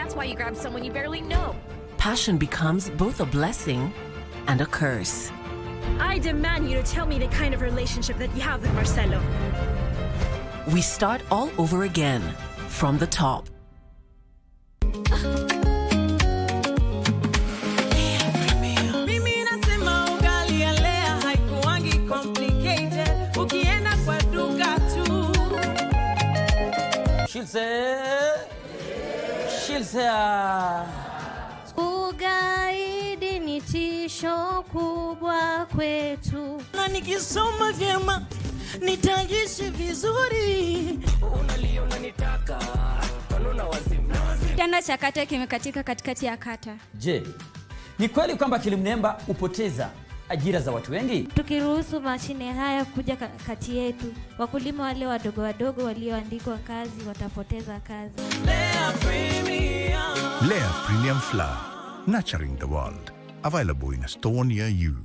That's why you grab someone you barely know. Passion becomes both a blessing and a curse. I demand you to tell me the kind of relationship that you have with Marcelo. We start all over again, from the top. Ugaidi ni tisho kubwa kwetu. Na nikisoma vyema nitaishi vizuri. Unaliona nitaka kanuna wazimu. Kitanda cha kata kimekatika katikati ya kata. Je, ni kweli kwamba kilimnemba upoteza ajira za watu wengi? Tukiruhusu mashine haya kuja kati yetu, wakulima wale wadogo wadogo walioandikwa kazi watapoteza kazi. Lea Premium Flour, nurturing the world. Available in a store near you.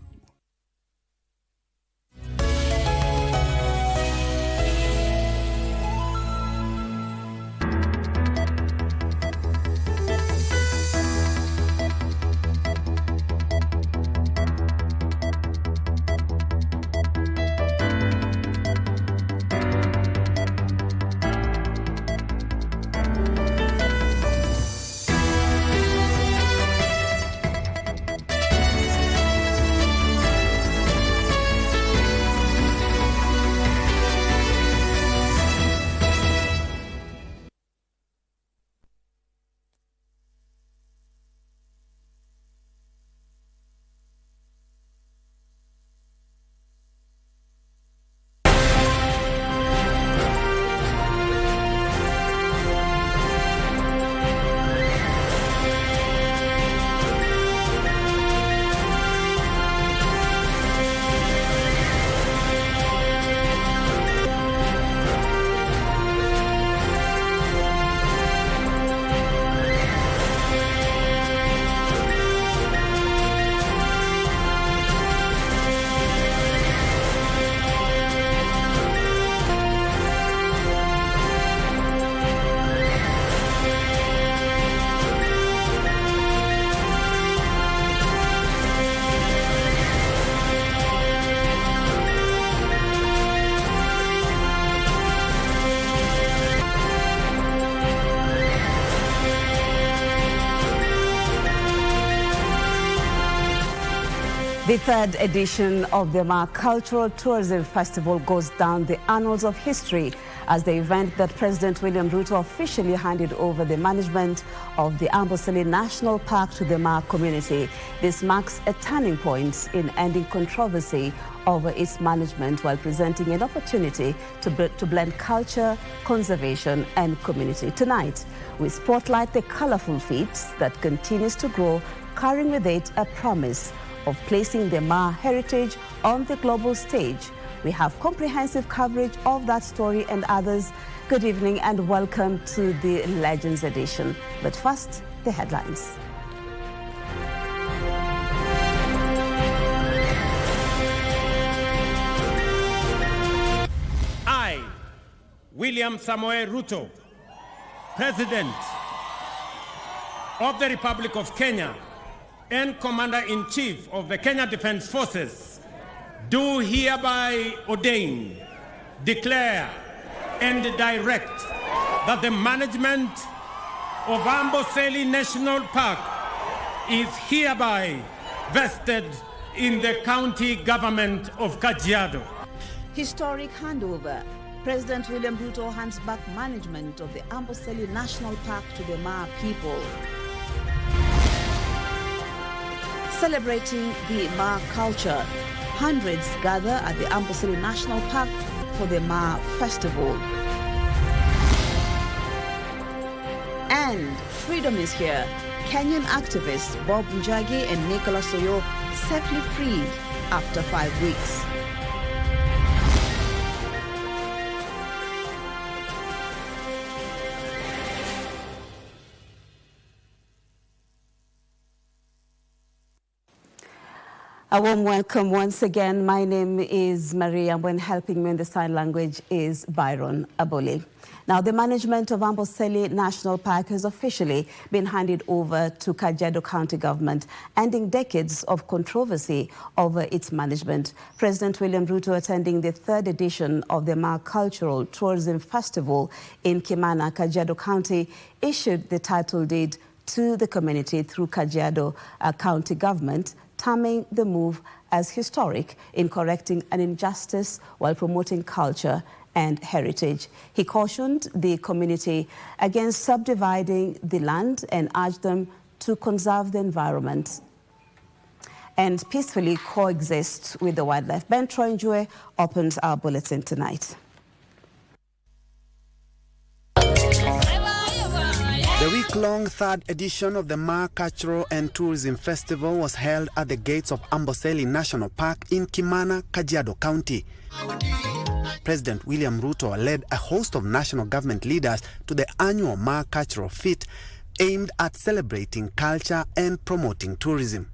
The third edition of the Ma Cultural Tourism Festival goes down the annals of history as the event that President William Ruto officially handed over the management of the Amboseli National Park to the Ma community. This marks a turning point in ending controversy over its management while presenting an opportunity to blend culture, conservation and community. Tonight, we spotlight the colorful feat that continues to grow, carrying with it a promise of placing the Ma heritage on the global stage. We have comprehensive coverage of that story and others. Good evening and welcome to the Legends edition. But first, the headlines. I, William Samoei Ruto, President of the Republic of Kenya and Commander-in-Chief of the Kenya Defense Forces, do hereby ordain, declare, and direct that the management of Amboseli National Park is hereby vested in the county government of Kajiado. Historic handover. President William Ruto hands back management of the Amboseli National Park to the Ma people. Celebrating the Ma culture, hundreds gather at the Amboseli National Park for the Ma Festival. And freedom is here. Kenyan activists Bob Njagi and Nicholas Oyo safely freed after 5 weeks. A warm welcome once again. My name is Maria, and when helping me in the sign language is Byron Aboli. Now, the management of Amboseli National Park has officially been handed over to Kajiado County government, ending decades of controversy over its management. President William Ruto, attending the third edition of the Ma Cultural Tourism Festival in Kimana, Kajiado County, issued the title deed to the community through Kajiado County government, terming the move as historic in correcting an injustice while promoting culture and heritage. He cautioned the community against subdividing the land and urged them to conserve the environment and peacefully coexist with the wildlife. Ben Troy opens our bulletin tonight. The week-long third edition of the Ma Cultural and Tourism Festival was held at the gates of Amboseli National Park in Kimana, Kajiado County. President William Ruto led a host of national government leaders to the annual Ma Cultural Feat aimed at celebrating culture and promoting tourism.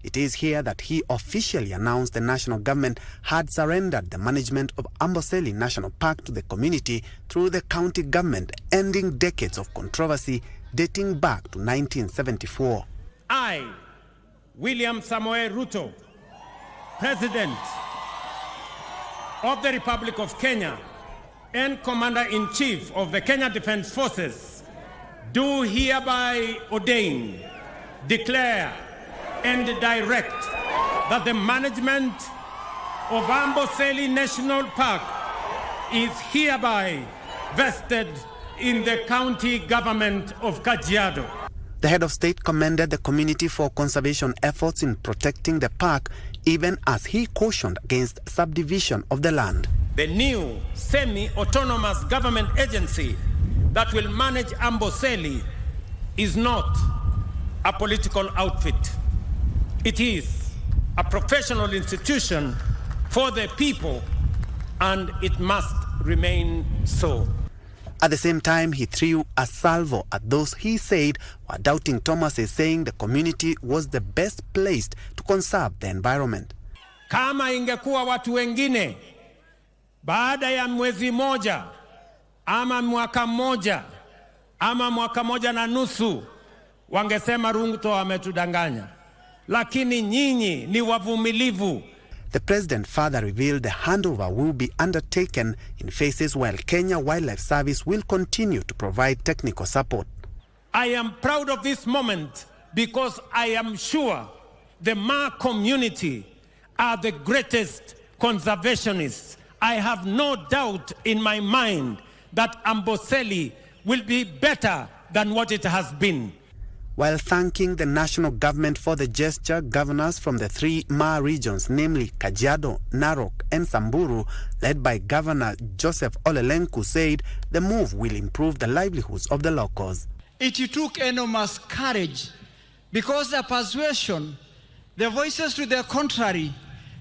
It is here that he officially announced the national government had surrendered the management of Amboseli National Park to the community through the county government, ending decades of controversy dating back to 1974. I, William Samoei Ruto, President of the Republic of Kenya and Commander-in-Chief of the Kenya Defense Forces, do hereby ordain, declare, and direct that the management of Amboseli National Park is hereby vested in the county government of Kajiado. The head of state commended the community for conservation efforts in protecting the park, even as he cautioned against subdivision of the land. The new semi-autonomous government agency that will manage Amboseli is not a political outfit. It is a professional institution for the people, and it must remain so. At the same time, he threw a salvo at those he said were doubting Thomas's, saying the community was the best placed to conserve the environment. Kama ingekuwa watu wengine, baada ya mwezi moja, ama mwaka moja, ama mwaka moja na nusu, wangesema Ruto ametudanganya. Lakini nyinyi ni wavumilivu. The president further revealed the handover will be undertaken in phases while Kenya Wildlife Service will continue to provide technical support. I am proud of this moment because I am sure the Ma community are the greatest conservationists. I have no doubt in my mind that Amboseli will be better than what it has been. While thanking the national government for the gesture, governors from the three Ma regions, namely Kajiado, Narok, and Samburu, led by Governor Joseph Olelenku, said the move will improve the livelihoods of the locals. It took enormous courage because the persuasion, the voices to the contrary,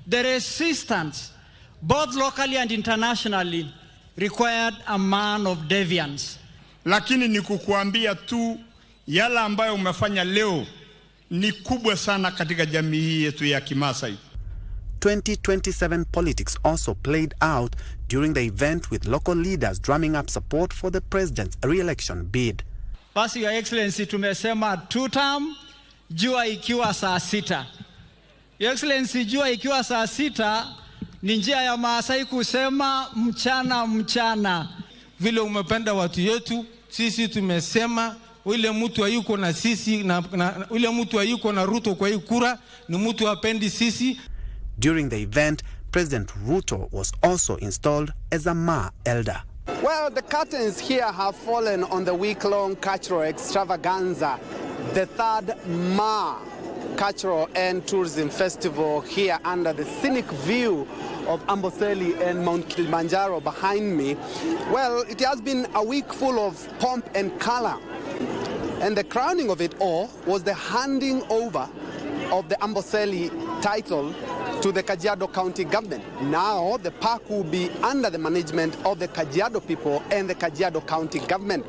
the resistance, both locally and internationally, required a man of defiance. Lakini ni kukuambia tu yala ambayo umefanya leo ni kubwa sana katika jamii hii yetu ya Kimasai. 2027 politics also played out during the event, with local leaders drumming up support for the president's re-election bid. Basi, Your Excellency, tumesema 2-term, jua ikiwa saa 6. Your Excellency, jua ikiwa saa 6 ni njia ya Maasai kusema mchana mchana. Vile umependa watu yetu, sisi tumesema ule mtu hayuko na sisi na ule mtu hayuko na Ruto kwa hii kura ni mtu hapendi sisi. During the event, President Ruto was also installed as a Ma elder. Well, the curtains here have fallen on the week-long cultural extravaganza, the third Ma Cultural and Tourism Festival here under the scenic view of Amboseli and Mount Kilimanjaro behind me. Well, it has been a week full of pomp and color. And the crowning of it all was the handing over of the Amboseli title to the Kajiado County government. Now the park will be under the management of the Kajiado people and the Kajiado County government.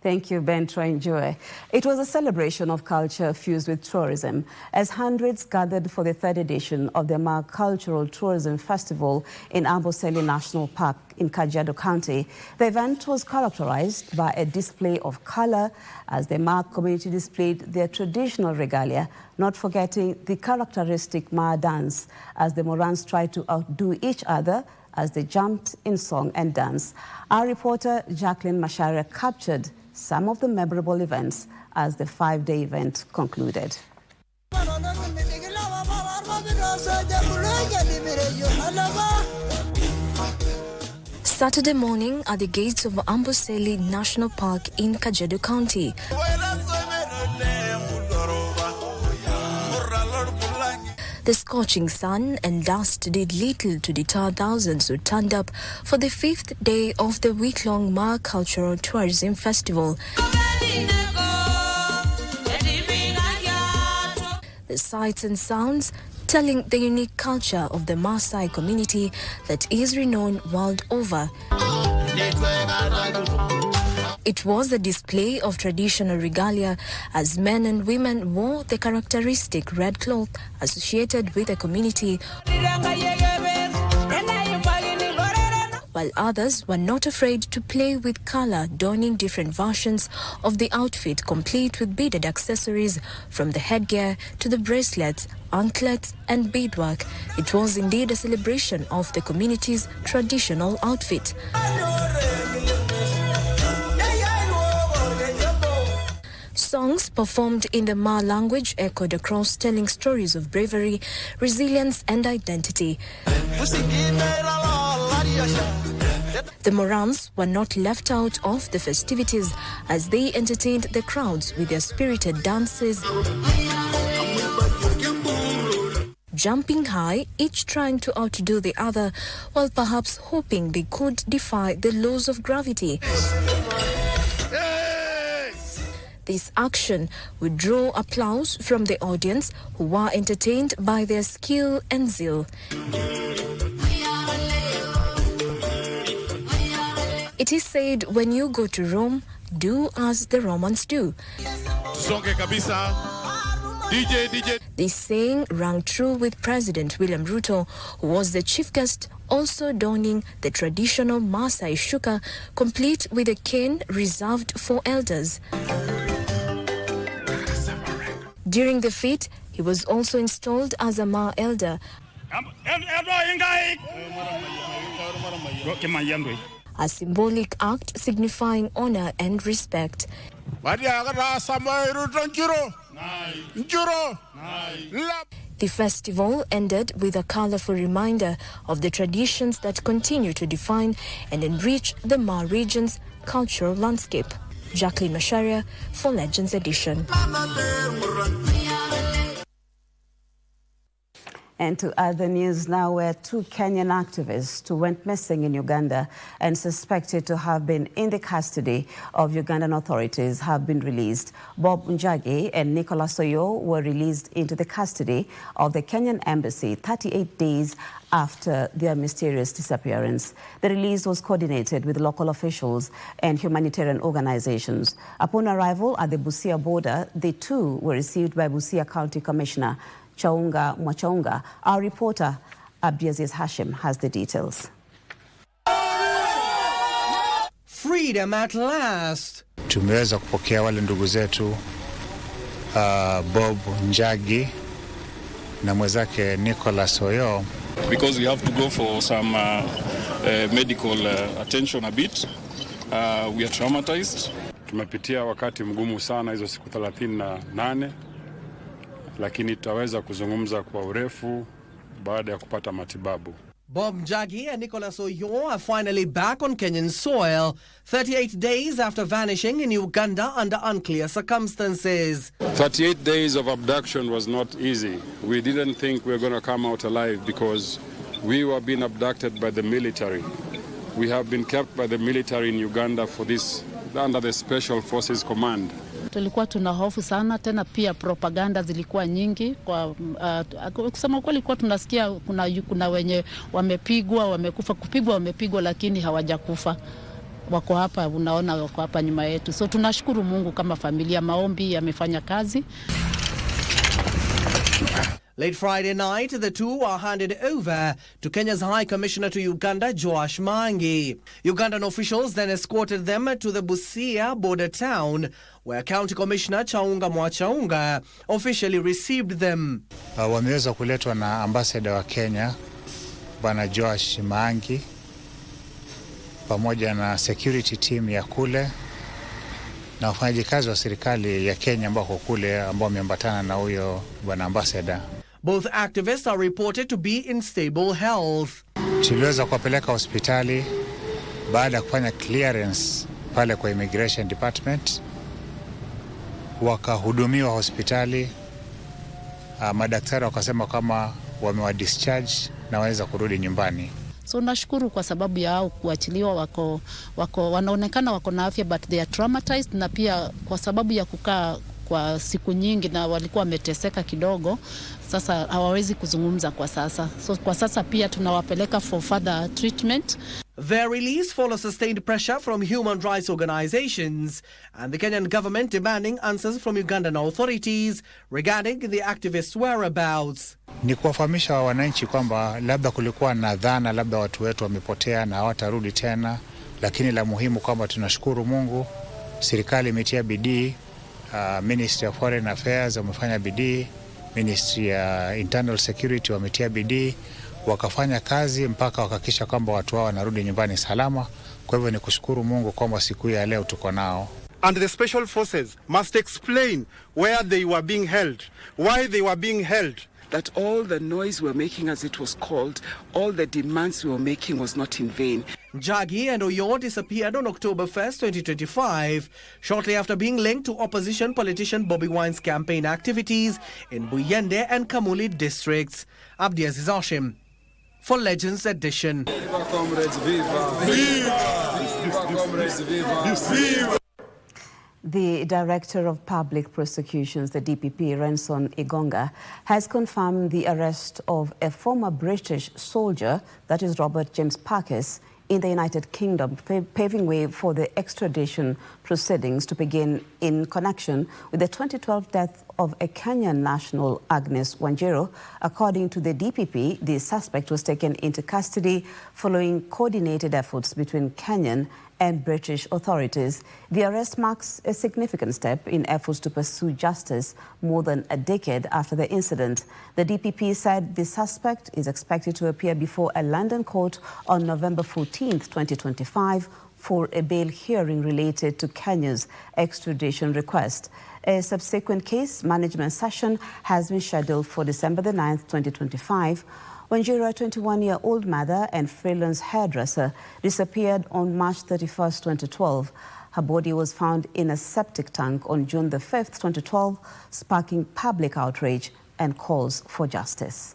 Thank you, Ben Troinjoy. It was a celebration of culture fused with tourism as hundreds gathered for the third edition of the Ma Cultural Tourism Festival in Amboseli National Park in Kajiado County. The event was characterized by a display of color as the Ma community displayed their traditional regalia, not forgetting the characteristic Ma dance as the Morans tried to outdo each other as they jumped in song and dance. Our reporter Jacqueline Masharia captured some of the memorable events as the 5-day event concluded. Saturday morning at the gates of Amboseli National Park in Kajiado County. The scorching sun and dust did little to deter thousands who turned up for the 5th day of the week-long Ma Cultural Tourism Festival. The sights and sounds telling the unique culture of the Maasai community that is renowned world over. It was a display of traditional regalia as men and women wore the characteristic red cloth associated with the community, while others were not afraid to play with color, donning different versions of the outfit complete with beaded accessories from the headgear to the bracelets, anklets and beadwork. It was indeed a celebration of the community's traditional outfit. Songs performed in the Ma language echoed across, telling stories of bravery, resilience and identity. The Morans were not left out of the festivities as they entertained the crowds with their spirited dances, jumping high, each trying to outdo the other, while perhaps hoping they could defy the laws of gravity. This action would draw applause from the audience, who were entertained by their skill and zeal. It is said, when you go to Rome, do as the Romans do. This saying rang true with President William Ruto, who was the chief guest, also donning the traditional Maasai shuka, complete with a cane reserved for elders. During the feat, he was also installed as a Ma elder, a symbolic act signifying honor and respect. The festival ended with a colorful reminder of the traditions that continue to define and enrich the Ma region's cultural landscape. Jacqueline Masharia for Legends Edition. And to other news now, where 2 Kenyan activists who went missing in Uganda and suspected to have been in the custody of Ugandan authorities have been released. Bob Njagi and Nicholas Oyo were released into the custody of the Kenyan embassy 38 days after their mysterious disappearance. The release was coordinated with local officials and humanitarian organizations. Upon arrival at the Busia border, the two were received by Busia County Commissioner Chaunga Mwachaunga. Our reporter Abdiaziz Hashim has the details. Freedom at last. Tumeweza kupokea wale ndugu zetu Bob Njagi na mwenzake Nicholas Oyo. Because we have to go for some medical attention a bit. We are traumatized. Tumepitia wakati mgumu sana hizo siku 38, lakini tutaweza kuzungumza kwa urefu baada ya kupata matibabu. Bob Njagi and Nicholas Oyo are finally back on Kenyan soil 38 days after vanishing in Uganda under unclear circumstances. 38 days of abduction was not easy. We didn't think we were going to come out alive because we were being abducted by the military. We have been kept by the military in Uganda for this, under the Special Forces Command. Tulikuwa tuna hofu sana, tena pia propaganda zilikuwa nyingi. Kwa kusema kweli kwa tunasikia kuna wenye wamepigwa, wamekufa, kupigwa wamepigwa lakini hawajakufa. wako hapa, unaona wako hapa nyuma yetu. So tunashukuru Mungu kama familia, maombi yamefanya kazi. Late Friday night, the two were handed over to Kenya's High Commissioner to Uganda, Joash Mangi. Ugandan officials then escorted them to the Busia border town, where County Commissioner Chaunga Mwachaunga officially received them. Wameweza kuletwa na ambassador wa Kenya, Bwana Joash Mangi, pamoja na security team ya kule na wafanyakazi wa serikali ya Kenya ambao kule ambao wameambatana na huyo bwana ambassador. Both activists are reported to be in stable health. Tuliweza kuwapeleka hospitali baada ya kufanya clearance pale kwa Immigration Department. Wakahudumiwa hospitali. Madaktari wakasema kama wamewa discharge na waweza kurudi nyumbani. So nashukuru kwa sababu ya hao kuachiliwa, wanaonekana wako na afya, but they are traumatized, na pia kwa sababu ya kukaa kwa siku nyingi na walikuwa wameteseka kidogo, sasa hawawezi kuzungumza kwa sasa. So kwa sasa pia tunawapeleka for further treatment. Their release follows sustained pressure from human rights organizations and the Kenyan government demanding answers from Ugandan authorities regarding the activists' whereabouts. Ni kuwafahamisha wananchi kwamba labda kulikuwa na dhana labda watu wetu wamepotea na hawatarudi tena, lakini la muhimu kwamba tunashukuru Mungu, serikali imetia bidii, Ministry of Foreign Affairs wamefanya bidii, Ministry ya Internal Security wametia bidii, wakafanya kazi mpaka wakakisha kwamba watu wao wanarudi nyumbani salama. Kwa hivyo ni kushukuru Mungu kwamba siku ya leo tuko nao. And the special forces must explain where they were being held, why they were being held. That all the noise we were making, as it was called, all the demands we were making was not in vain. Njagi and Oyo disappeared on October 1st, 2025, shortly after being linked to opposition politician Bobby Wine's campaign activities in Buyende and Kamuli districts. Abdiaziz Hashim for Legends Edition. Viva comrades, viva! Viva comrades, viva! The Director of Public Prosecutions, the DPP, Renson Igonga, has confirmed the arrest of a former British soldier, that is Robert James Parkes, in the United Kingdom, paving way for the extradition proceedings to begin in connection with the 2012 death of a Kenyan national, Agnes Wanjiru. According to the DPP, the suspect was taken into custody following coordinated efforts between Kenyan and British authorities. The arrest marks a significant step in efforts to pursue justice more than a decade after the incident. The DPP said the suspect is expected to appear before a London court on November 14th, 2025 for a bail hearing related to Kenya's extradition request. A subsequent case management session has been scheduled for December the 9th, 2025. Wanjiru, a 21-year-old mother and freelance hairdresser, disappeared on March 31st, 2012. Her body was found in a septic tank on June the 5th, 2012, sparking public outrage and calls for justice.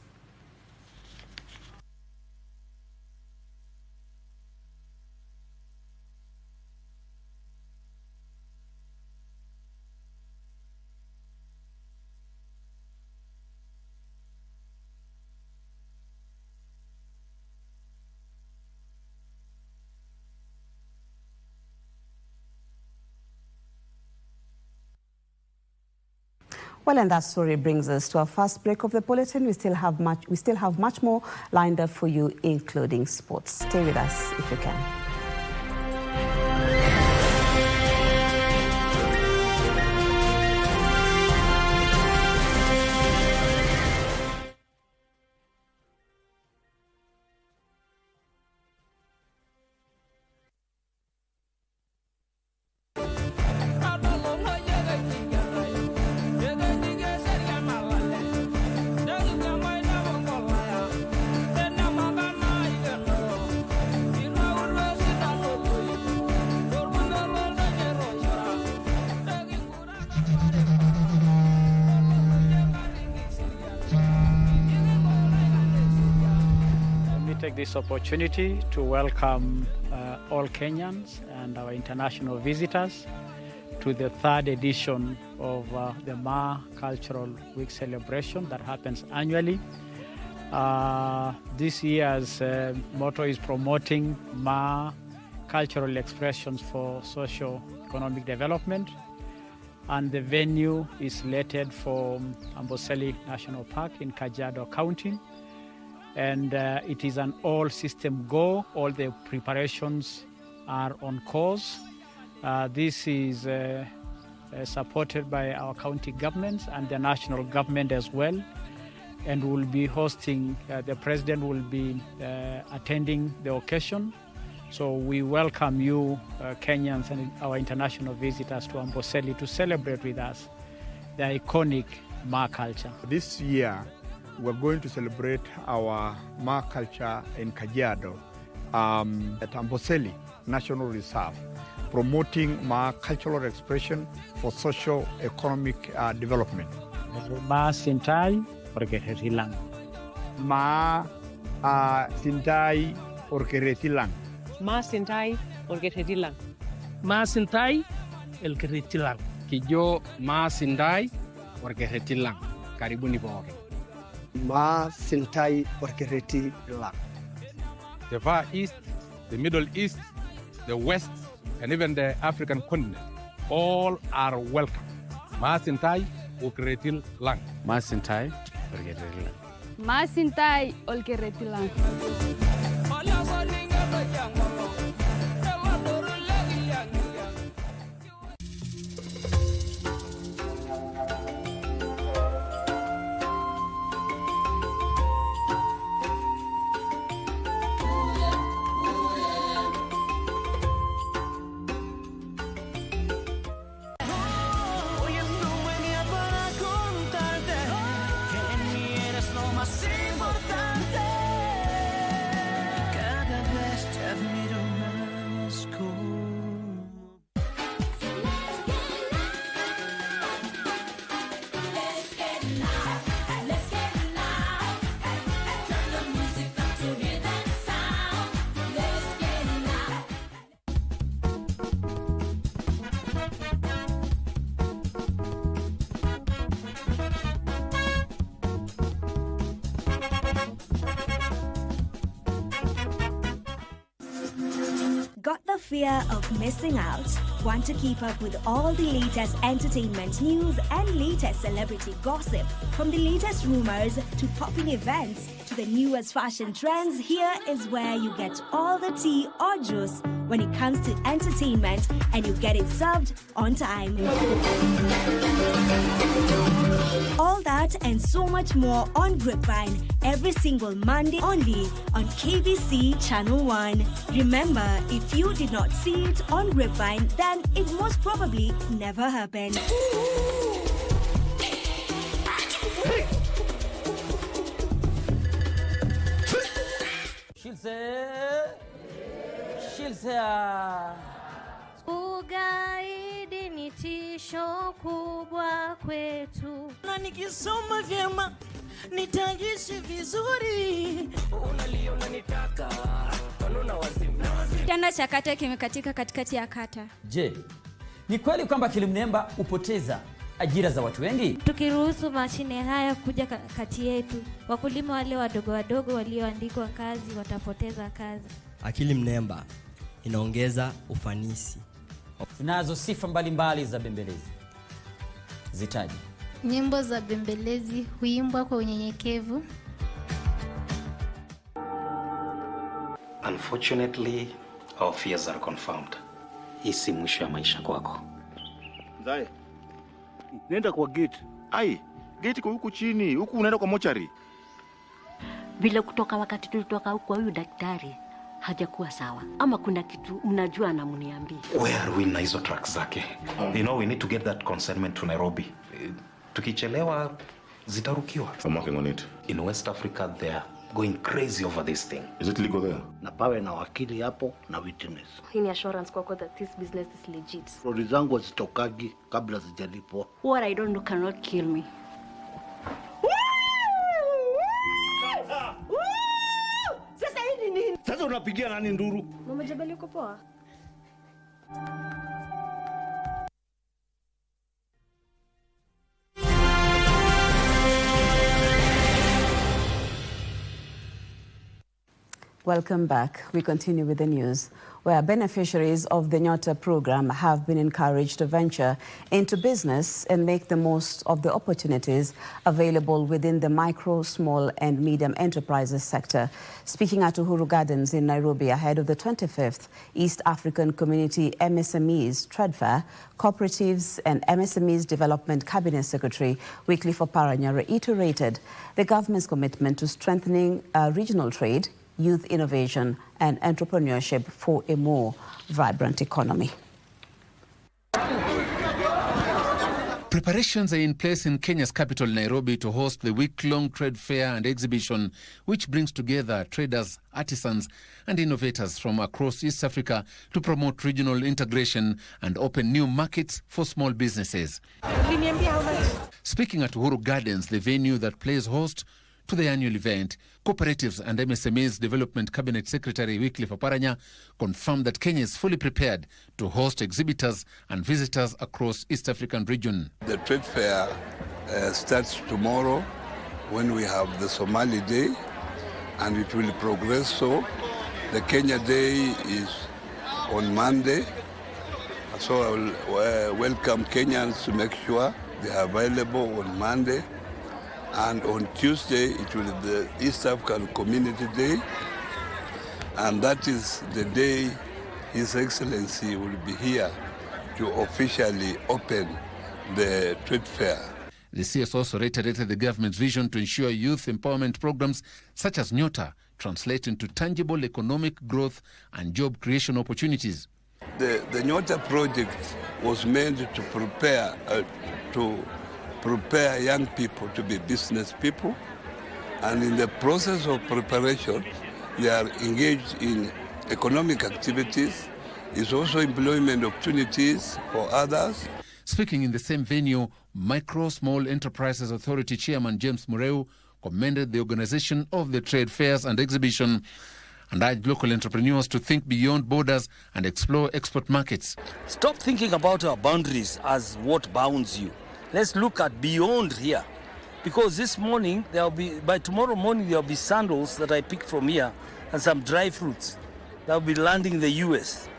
Well, and that story brings us to our first break of the bulletin. We still have much more lined up for you, including sports. Stay with us if you can. Take this opportunity to welcome all Kenyans and our international visitors to the third edition of the Ma Cultural Week celebration that happens annually. This year's motto is promoting Ma cultural expressions for socio-economic development. And the venue is slated for Amboseli National Park in Kajiado County. And it is an all-system go. All the preparations are on course. This is supported by our county governments and the national government as well. And we'll be hosting, the president will be attending the occasion. So we welcome you, Kenyans and our international visitors to Amboseli to celebrate with us the iconic Ma culture. This year, we're going to celebrate our Ma culture in Kajiado at Amboseli National Reserve, promoting Ma cultural expression for socio-economic development. Ma Sintai Orgeretilang. Ma Sintai Orgeretilang. Ma Sintai Orgeretilang. Ma Sintai Orgeretilang. Kijo Ma Sintai Orgeretilang. Karibuni wote. Ma Sintai Orgeretilang. The Far East, the Middle East, the West, and even the African continent, all are welcome. Ma Sintai Orgeretilang. Ma Sintai Orgeretilang. Ma Sintai Orgeretilang. Got the fear of missing out? Want to keep up with all the latest entertainment news and latest celebrity gossip? From the latest rumors to popping events to the newest fashion trends, here is where you get all the tea or juice when it comes to entertainment, and you get it served on time. All that and so much more on Grapevine every single Monday only on KBC Channel 1. Remember, if you did not see it on Grapevine, then it most probably never happened. Ugaidi ni tisho kubwa kwetu. Na nikisoma vyema nitaishi vizuri. Unaliona nitaka kanuna wazimu. Kitanda cha kata kimekatika katikati ya kata. Je, ni kweli kwamba kilimnemba hupoteza ajira za watu wengi? Tukiruhusu mashine haya kuja kati yetu, wakulima wale wadogo wadogo walioandikwa kazi watapoteza kazi. Akili mnemba inaongeza ufanisi. Tunazo sifa mbalimbali za bembelezi. Zitaji. Nyimbo za bembelezi huimbwa kwa unyenyekevu. Unfortunately, our fears are confirmed. Hii si mwisho ya maisha kwako. Zai, nenda kwa gate. Ai, gate kwa huku chini, huku unaenda kwa mochari. Vile kutoka wakati tulitoka huku kwa huyu daktari, hajakuwa sawa. Ama kuna kitu mnajua na mniambie. Where are we na hizo tracks zake? You know, we need to get that consignment to Nairobi. Tukichelewa, zitarukiwa. I'm working on it. In West Africa, they are going crazy over this thing. Is it legal there? Na pawe na wakili hapo na witness. Hii ni assurance kwako that this business is legit. Rodi zangu hazitokagi kabla zijalipwa. What I don't know cannot kill me. Sasa hii ni nini? Sasa unapigia nani nduru? Mama Jabali uko poa? Welcome back. We continue with the news, where beneficiaries of the Nyota program have been encouraged to venture into business and make the most of the opportunities available within the micro, small and medium enterprises sector. Speaking at Uhuru Gardens in Nairobi ahead of the 25th East African Community MSMEs Trade Fair, Cooperatives and MSMEs Development Cabinet Secretary Wycliffe Oparanya reiterated the government's commitment to strengthening regional trade, youth innovation and entrepreneurship for a more vibrant economy. Preparations are in place in Kenya's capital, Nairobi, to host the week-long trade fair and exhibition, which brings together traders, artisans and innovators from across East Africa to promote regional integration and open new markets for small businesses. Speaking at Uhuru Gardens, the venue that plays host to the annual event, Cooperatives and MSMEs Development Cabinet Secretary Wycliffe Oparanya confirmed that Kenya is fully prepared to host exhibitors and visitors across East African region. The trade fair starts tomorrow when we have the Somali Day, and it will progress so. The Kenya Day is on Monday, so I will welcome Kenyans to make sure they are available on Monday. And on Tuesday, it will be the East African Community Day. And that is the day His Excellency will be here to officially open the trade fair. The CS also reiterated the government's vision to ensure youth empowerment programs such as Nyota translate into tangible economic growth and job creation opportunities. The Nyota project was meant to prepare young people to be business people, and in the process of preparation they are engaged in economic activities. It's also employment opportunities for others. Speaking in the same venue, Micro Small Enterprises Authority Chairman James Mureu commended the organization of the trade fairs and exhibition and urged local entrepreneurs to think beyond borders and explore export markets. Stop thinking about our boundaries as what bounds you. Let's look at beyond here, because this morning by tomorrow morning there will be sandals that I picked from here and some dry fruits that will be landing in the US.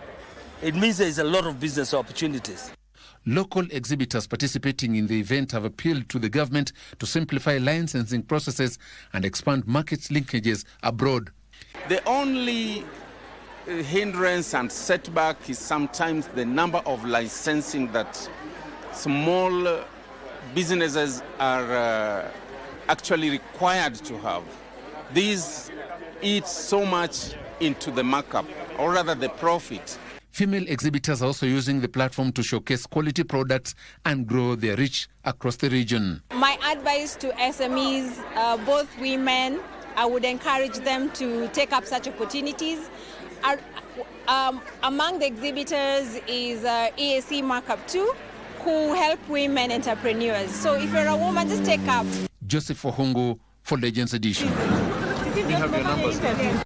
It means there is a lot of business opportunities. Local exhibitors participating in the event have appealed to the government to simplify licensing processes and expand market linkages abroad. The only hindrance and setback is sometimes the number of licensing that small businesses are actually required to have. These eat so much into the markup, or rather the profit. Female exhibitors are also using the platform to showcase quality products and grow their reach across the region. My advice to SMEs, both women, I would encourage them to take up such opportunities. Among the exhibitors is EAC Markup 2, who help women entrepreneurs. So if you're a woman, just take up. Joseph Ohungu for Legends Edition. We have your numbers.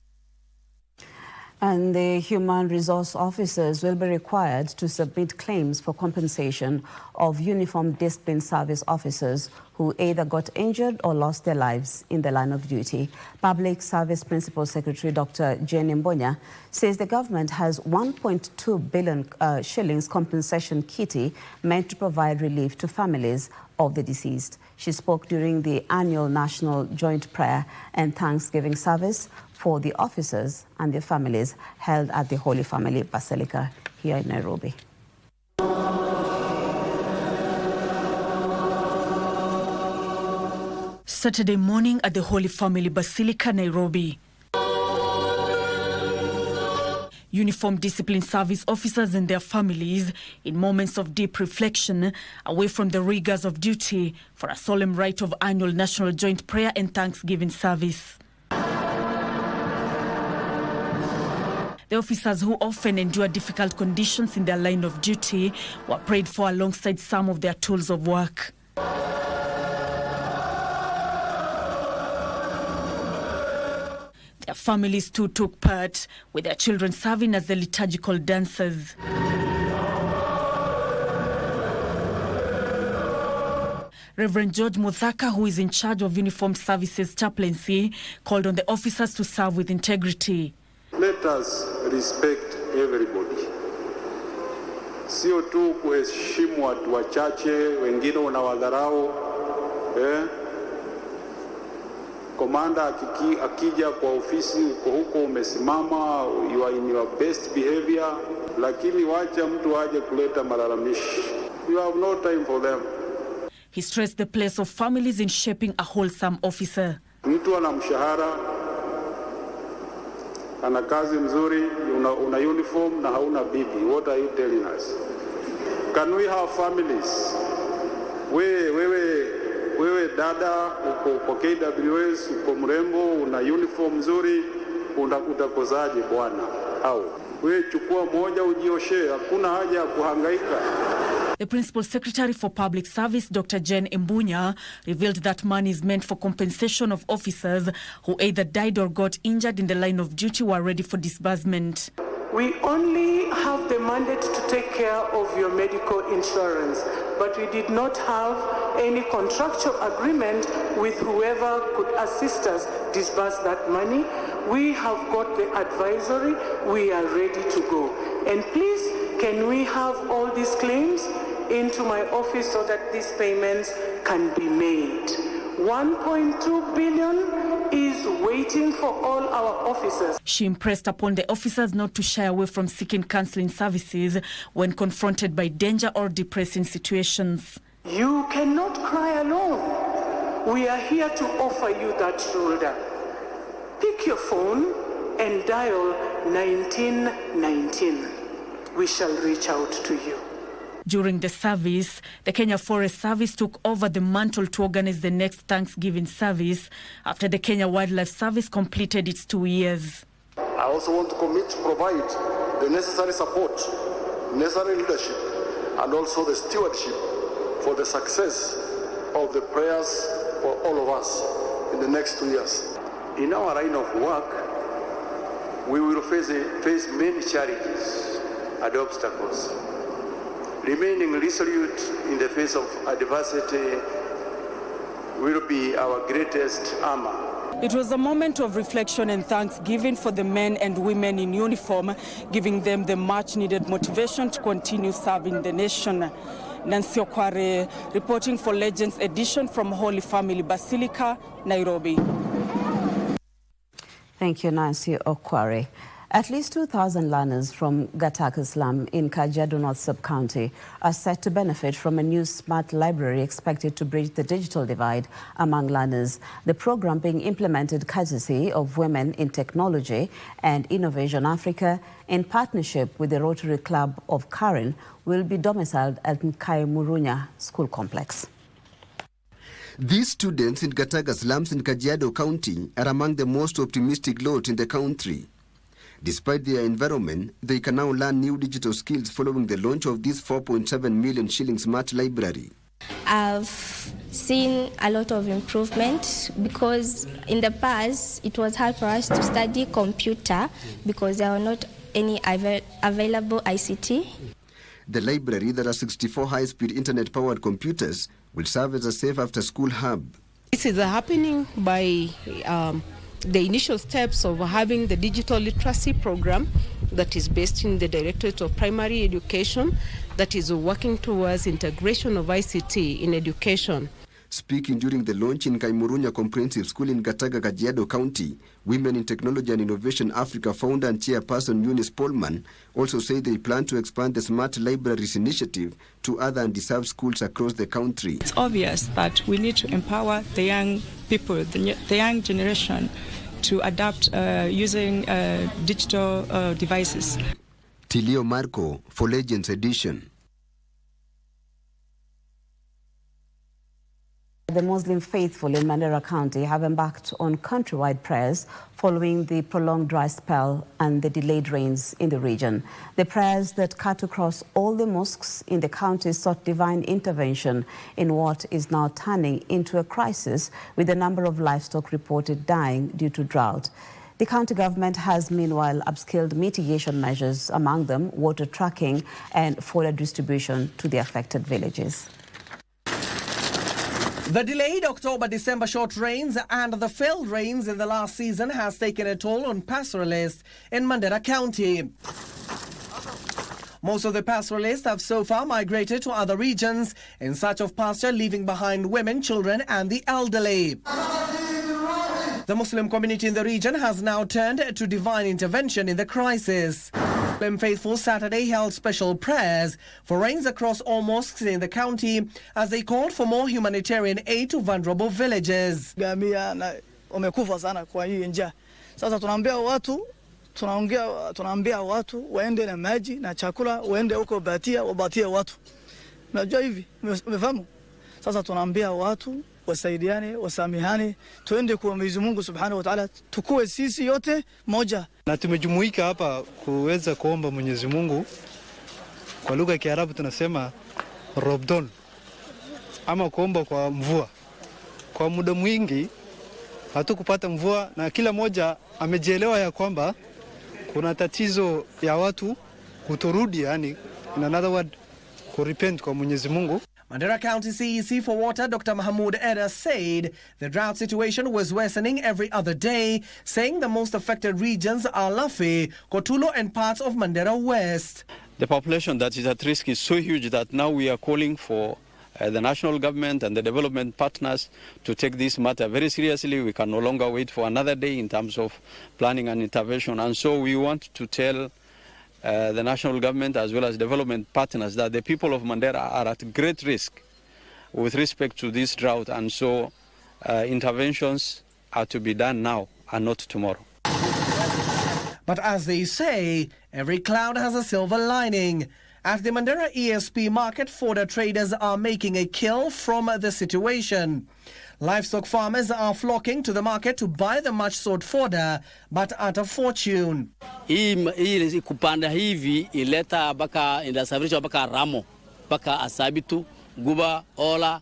And the human resource officers will be required to submit claims for compensation of uniformed discipline service officers who either got injured or lost their lives in the line of duty. Public Service Principal Secretary Dr. Jane Mbonya says the government has 1.2 billion shillings compensation kitty meant to provide relief to families of the deceased. She spoke during the annual National Joint Prayer and Thanksgiving service for the officers and their families held at the Holy Family Basilica here in Nairobi. Saturday morning at the Holy Family Basilica, Nairobi. Uniformed discipline service officers and their families, in moments of deep reflection, away from the rigors of duty, for a solemn rite of annual National Joint Prayer and Thanksgiving service. The officers, who often endure difficult conditions in their line of duty, were prayed for alongside some of their tools of work. Their families too took part, with their children serving as the liturgical dancers. Reverend George Muthaka, who is in charge of Uniformed Services Chaplaincy, called on the officers to serve with integrity. Let us respect everybody. Sio tu kuheshimu watu wachache, wengine unawadharau. Komanda akija kwa ofisi uko huko umesimama, you are in your best behavior, lakini wacha mtu aje kuleta malalamishi. You have no time for them. He stressed the place of families in shaping a wholesome officer. Mtu ana mshahara, ana kazi mzuri, una uniform na hauna bibi. What are you telling us? Can we have families? Wewe dada, uko KWS, uko mrembo, una uniform mzuri, utakozaje bwana? Au wewe chukua moja ujioshe, hakuna haja ya kuhangaika. The Principal Secretary for Public Service, Dr. Jen Imbunya, revealed that money is meant for compensation of officers who either died or got injured in the line of duty who are ready for disbursement. We only have the mandate to take care of your medical insurance, but we did not have any contractual agreement with whoever could assist us disburse that money. We have got the advisory, we are ready to go. And please, can we have all these claims into my office so that these payments can be made? 1.2 billion is waiting for all our officers. She impressed upon the officers not to shy away from seeking counseling services when confronted by danger or depressing situations. You cannot cry alone. We are here to offer you that shoulder. Pick your phone and dial 1919. We shall reach out to you. During the service, the Kenya Forest Service took over the mantle to organize the next Thanksgiving service after the Kenya Wildlife Service completed its 2 years. I also want to commit to provide the necessary support, necessary leadership, and also the stewardship for the success of the prayers for all of us in the next 2 years. In our line of work, we will face many challenges and obstacles. Remaining resolute in the face of adversity will be our greatest armor. It was a moment of reflection and thanksgiving for the men and women in uniform, giving them the much-needed motivation to continue serving the nation. Nancy Okware, reporting for Legends Edition from Holy Family Basilica, Nairobi. Thank you, Nancy Okware. At least 2,000 learners from Gataka slum in Kajiado North Sub-County are set to benefit from a new smart library expected to bridge the digital divide among learners. The program being implemented courtesy of Women in Technology and Innovation Africa in partnership with the Rotary Club of Karen will be domiciled at Nkai Murunya School Complex. These students in Gataka slums in Kajiado County are among the most optimistic lot in the country. Despite their environment, they can now learn new digital skills following the launch of this 4.7 million shilling smart library. I've seen a lot of improvement because in the past it was hard for us to study computer because there were not any available ICT. The library, that has 64 high-speed internet-powered computers, will serve as a safe after-school hub. This is happening by the initial steps of having the digital literacy program that is based in the Directorate of Primary Education that is working towards integration of ICT in education. Speaking during the launch in Kaimurunya Comprehensive School in Gataga, Kajiado County, Women in Technology and Innovation Africa founder and chairperson Eunice Polman also said they plan to expand the Smart Libraries initiative to other undeserved schools across the country. It's obvious that we need to empower the young people, the young generation, to adapt using digital devices. Tilio Marco for Legends Edition. The Muslim faithful in Mandera County have embarked on countrywide prayers following the prolonged dry spell and the delayed rains in the region. The prayers that cut across all the mosques in the county sought divine intervention in what is now turning into a crisis, with the number of livestock reported dying due to drought. The county government has meanwhile upscaled mitigation measures, among them water tracking and fodder distribution to the affected villages. The delayed October-December short rains and the failed rains in the last season has taken a toll on pastoralists in Mandera County. Most of the pastoralists have so far migrated to other regions in search of pasture, leaving behind women, children and the elderly. The Muslim community in the region has now turned to divine intervention in the crisis. Muslim faithful Saturday held special prayers for rains across all mosques in the county as they called for more humanitarian aid to vulnerable villages. Wamekufa sana kwa hii njaa. Sasa tunaambia watu waende na maji na chakula, waende huko wapatie watu. Unajua hivi, umefahamu? Sasa tunaambia watu wasaidiane, wasamihane, tuende kwa Mwenyezi Mungu Subhanahu wa Ta'ala, tukue sisi yote moja. Na tumejumuika hapa kuweza kuomba Mwenyezi Mungu. Kwa lugha ya Kiarabu tunasema Robdon, ama kuomba kwa mvua. Kwa muda mwingi hatukupata mvua na kila moja amejielewa ya kwamba kuna tatizo ya watu kutorudi, yani in another word kurepent kwa Mwenyezi Mungu. Mandera County CEC for Water Dr. Mahmoud Eda said the drought situation was worsening every other day, saying the most affected regions are Lafe, Kotulo and parts of Mandera West. The population that is at risk is so huge that now we are calling for the national government and the development partners to take this matter very seriously. We can no longer wait for another day in terms of planning and intervention. And so we want to tell the national government as well as development partners that the people of Mandera are at great risk with respect to this drought. And so interventions are to be done now and not tomorrow. But as they say, every cloud has a silver lining. At the Mandera ESP market, fodder traders are making a kill from the situation. Livestock farmers are flocking to the market to buy the much sought fodder, but at a fortune. Hii kupanda hivi ileta baka inasafirishwa baka Ramo, baka Asabitu, Guba, Ola,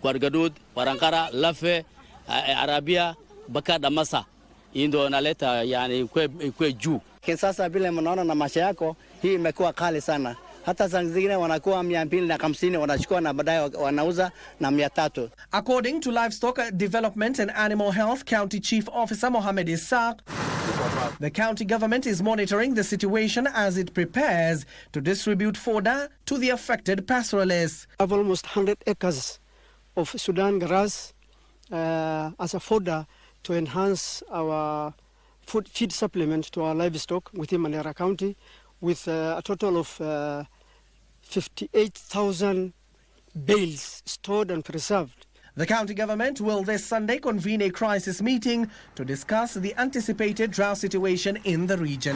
Kwargadud, Warankara, Lafe, Arabia, baka Damasa. Indo naleta yani ikwe juu. Sasa vile mnaona na maisha yako hii imekuwa kali sana. Hata zingine wanakuwa 250 wanachukua na baadaye wanauza na 300. According to Livestock Development and Animal Health County Chief Officer Mohammed Isaac, the county government is monitoring the situation as it prepares to distribute fodder to the affected pastoralists. We have almost 100 acres of Sudan grass as a fodder to enhance our feed supplement to our livestock within Mandera County, with a total of 58,000 bales stored and preserved. The county government will this Sunday convene a crisis meeting to discuss the anticipated drought situation in the region.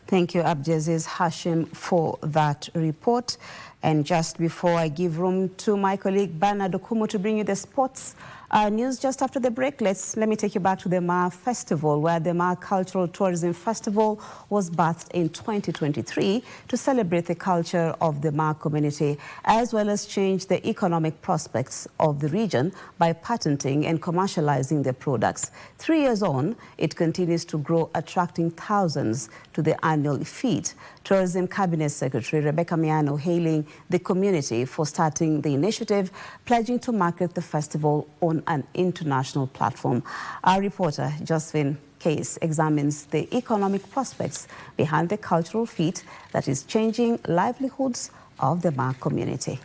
Thank you, Abdulaziz Hashim, for that report. And just before I give room to my colleague Bernard Okumu to bring you the sports news just after the break, let me take you back to the Ma Festival, where the Ma Cultural Tourism Festival was birthed in 2023 to celebrate the culture of the Ma community, as well as change the economic prospects of the region by patenting and commercializing their products. 3 years on, it continues to grow, attracting thousands to the annual feat. Tourism Cabinet Secretary Rebecca Miano hailing the community for starting the initiative, pledging to market the festival on an international platform. Our reporter, Josephine Case, examines the economic prospects behind the cultural feat that is changing livelihoods of the Ma community.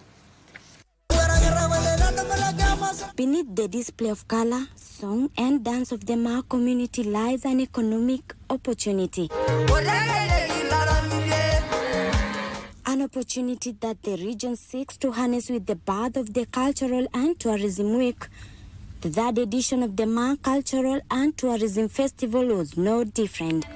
Beneath the display of color, song and dance of the Ma community lies an economic opportunity. An opportunity that the region seeks to harness with the birth of the Cultural and Tourism Week. The third edition of the Ma Cultural and Tourism Festival was no different.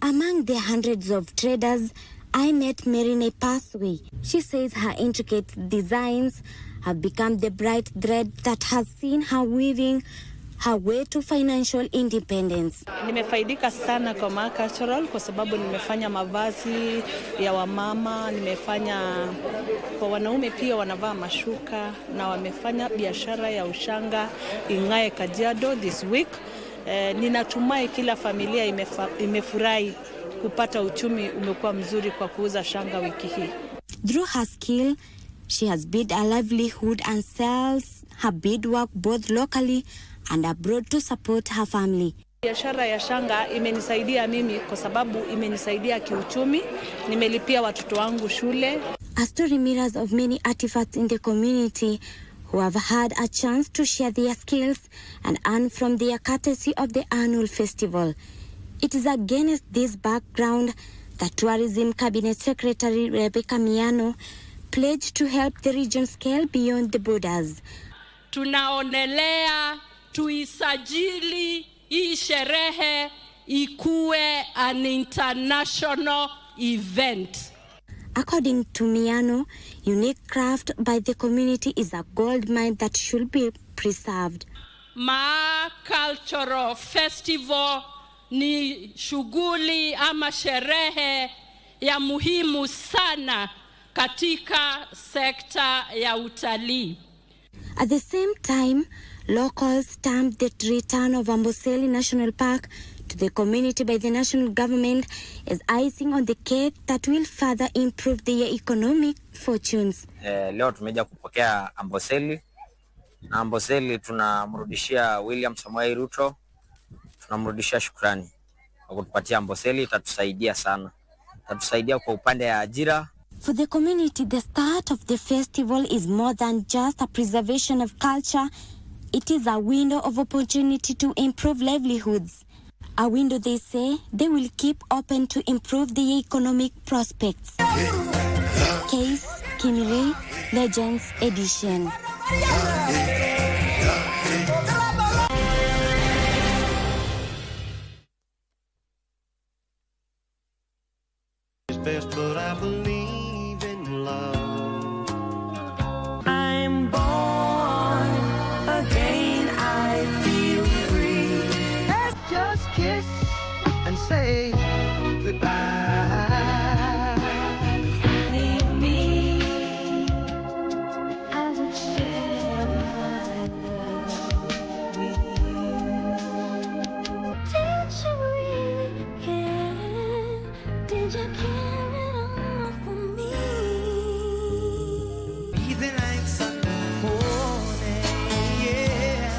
Among the hundreds of traders, I met Merine Passway. She says her intricate designs have become the bright thread that has seen her weaving her way to financial independence. Nimefaidika sana kwa Ma Cultural kwa sababu nimefanya mavazi ya wamama, nimefanya kwa wanaume pia wanavaa mashuka, na wamefanya biashara ya ushanga ing'ae Kajiado this week. Ninatumai kila familia imefurahi kupata uchumi umekuwa mzuri kwa kuuza shanga wiki hii. Through her skill, she has built a livelihood and sells her beadwork both locally and abroad to support her family. Biashara ya shanga imenisaidia mimi kwa sababu imenisaidia kiuchumi, nimelipia watoto wangu shule. A story mirrors of many artifacts in the community who have had a chance to share their skills and earn from their courtesy of the annual festival. It is against this background that Tourism Cabinet Secretary Rebecca Miano pledged to help the region scale beyond the borders. Tunaonelea tuisajili hii sherehe ikuwe an international event. According to Miano, unique craft by the community is a gold mine that should be preserved. Cultural festival ni shughuli ama sherehe ya muhimu sana katika sekta ya utalii. At the same time, locals stamped the return of Amboseli National Park to the community by the national government as icing on the cake that will further improve their economic fortunes. Leo tumeja kupokea Amboseli. Na Amboseli tunamrudishia William Samoei Ruto. Tunamrudishia shukrani. Kwa kutupatia Amboseli itatusaidia sana. Itatusaidia kwa upande ya ajira. For the community, the start of the festival is more than just a preservation of culture. It is a window of opportunity to improve livelihoods. A window, they say, they will keep open to improve the economic prospects. Case Kimile, Legends Edition. It's best, but I believe in love. I'm born again, I feel free. Let's just kiss and say goodbye. Leave me as a share with you. Did you really care? Did you care at all for me? Easy like Sunday morning, yeah.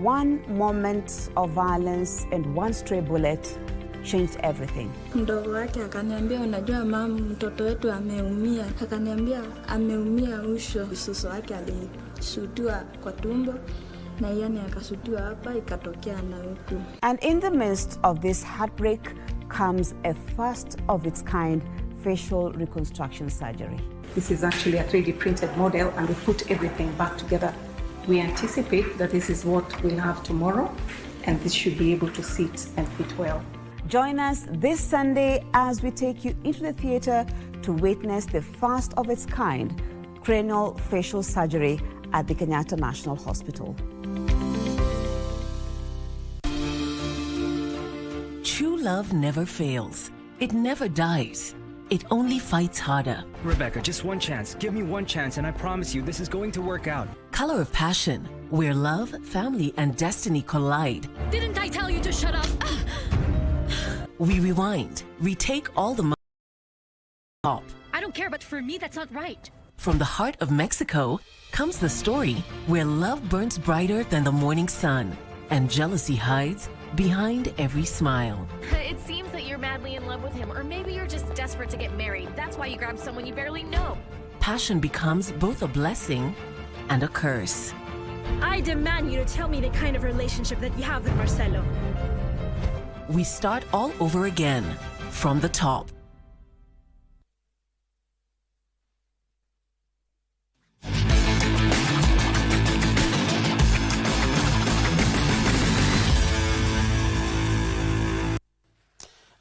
One moment of violence and one stray bullet changed everything. Mdogo wake akaniambia, unajua mama, mtoto wetu ameumia. Akaniambia ameumia uso. Uso wake alishutiwa kwa tumbo na yani akashutiwa hapa ikatokea na huku. And in the midst of this heartbreak comes a first of its kind facial reconstruction surgery. This is actually a 3D printed model and we put everything back together. We anticipate that this is what we'll have tomorrow and this should be able to sit and fit well. Join us this Sunday as we take you into the theatre to witness the first of its kind cranial facial surgery at the Kenyatta National Hospital. True love never fails. It never dies. It only fights harder. Rebecca, just one chance. Give me one chance and I promise you this is going to work out. Color of Passion, where love, family, and destiny collide. Didn't I tell you to shut up? We rewind, retake all the top. I don't care, but for me, that's not right. From the heart of Mexico comes the story where love burns brighter than the morning sun and jealousy hides behind every smile. It seems that you're madly in love with him, or maybe you're just desperate to get married. That's why you grabbed someone you barely know. Passion becomes both a blessing and a curse. I demand you to tell me the kind of relationship that you have with Marcelo. We start all over again, from the top.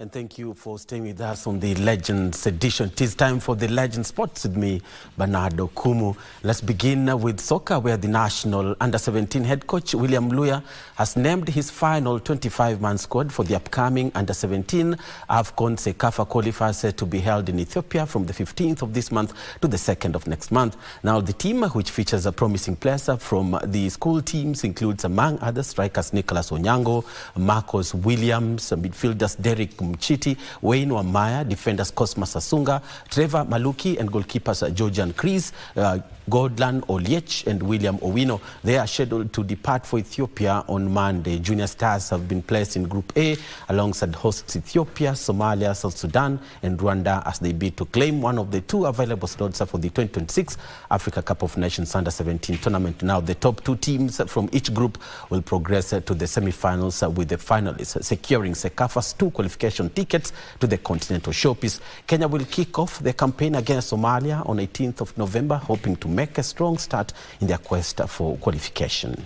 And thank you for staying with us on the Legends edition. It is time for the Legend Sports with me, Bernardo Kumu. Let's begin with soccer, where the national under-17 head coach William Luya has named his final 25-man squad for the upcoming under-17 AFCON CECAFA qualifiers to be held in Ethiopia from the 15th of this month to the 2nd of next month. Now, the team, which features a promising players from the school teams, includes, among others, strikers Nicholas Onyango, Marcos Williams, midfielders Derek Mchiti, Wayne Wamaya, defenders Cosmas Asunga, Trevor Maluki, and goalkeepers Georgian Chris, Gordlan Oliech and William Owino. They are scheduled to depart for Ethiopia on Monday. Junior Stars have been placed in Group A alongside hosts Ethiopia, Somalia, South Sudan and Rwanda as they bid to claim one of the two available slots for the 2026 Africa Cup of Nations Under-17 tournament. Now, the top two teams from each group will progress to the semi-finals with the finalists securing CECAFA's 2 qualification tickets to the continental showpiece. Kenya will kick off the campaign against Somalia on 18th of November, hoping to make a strong start in their quest for qualification.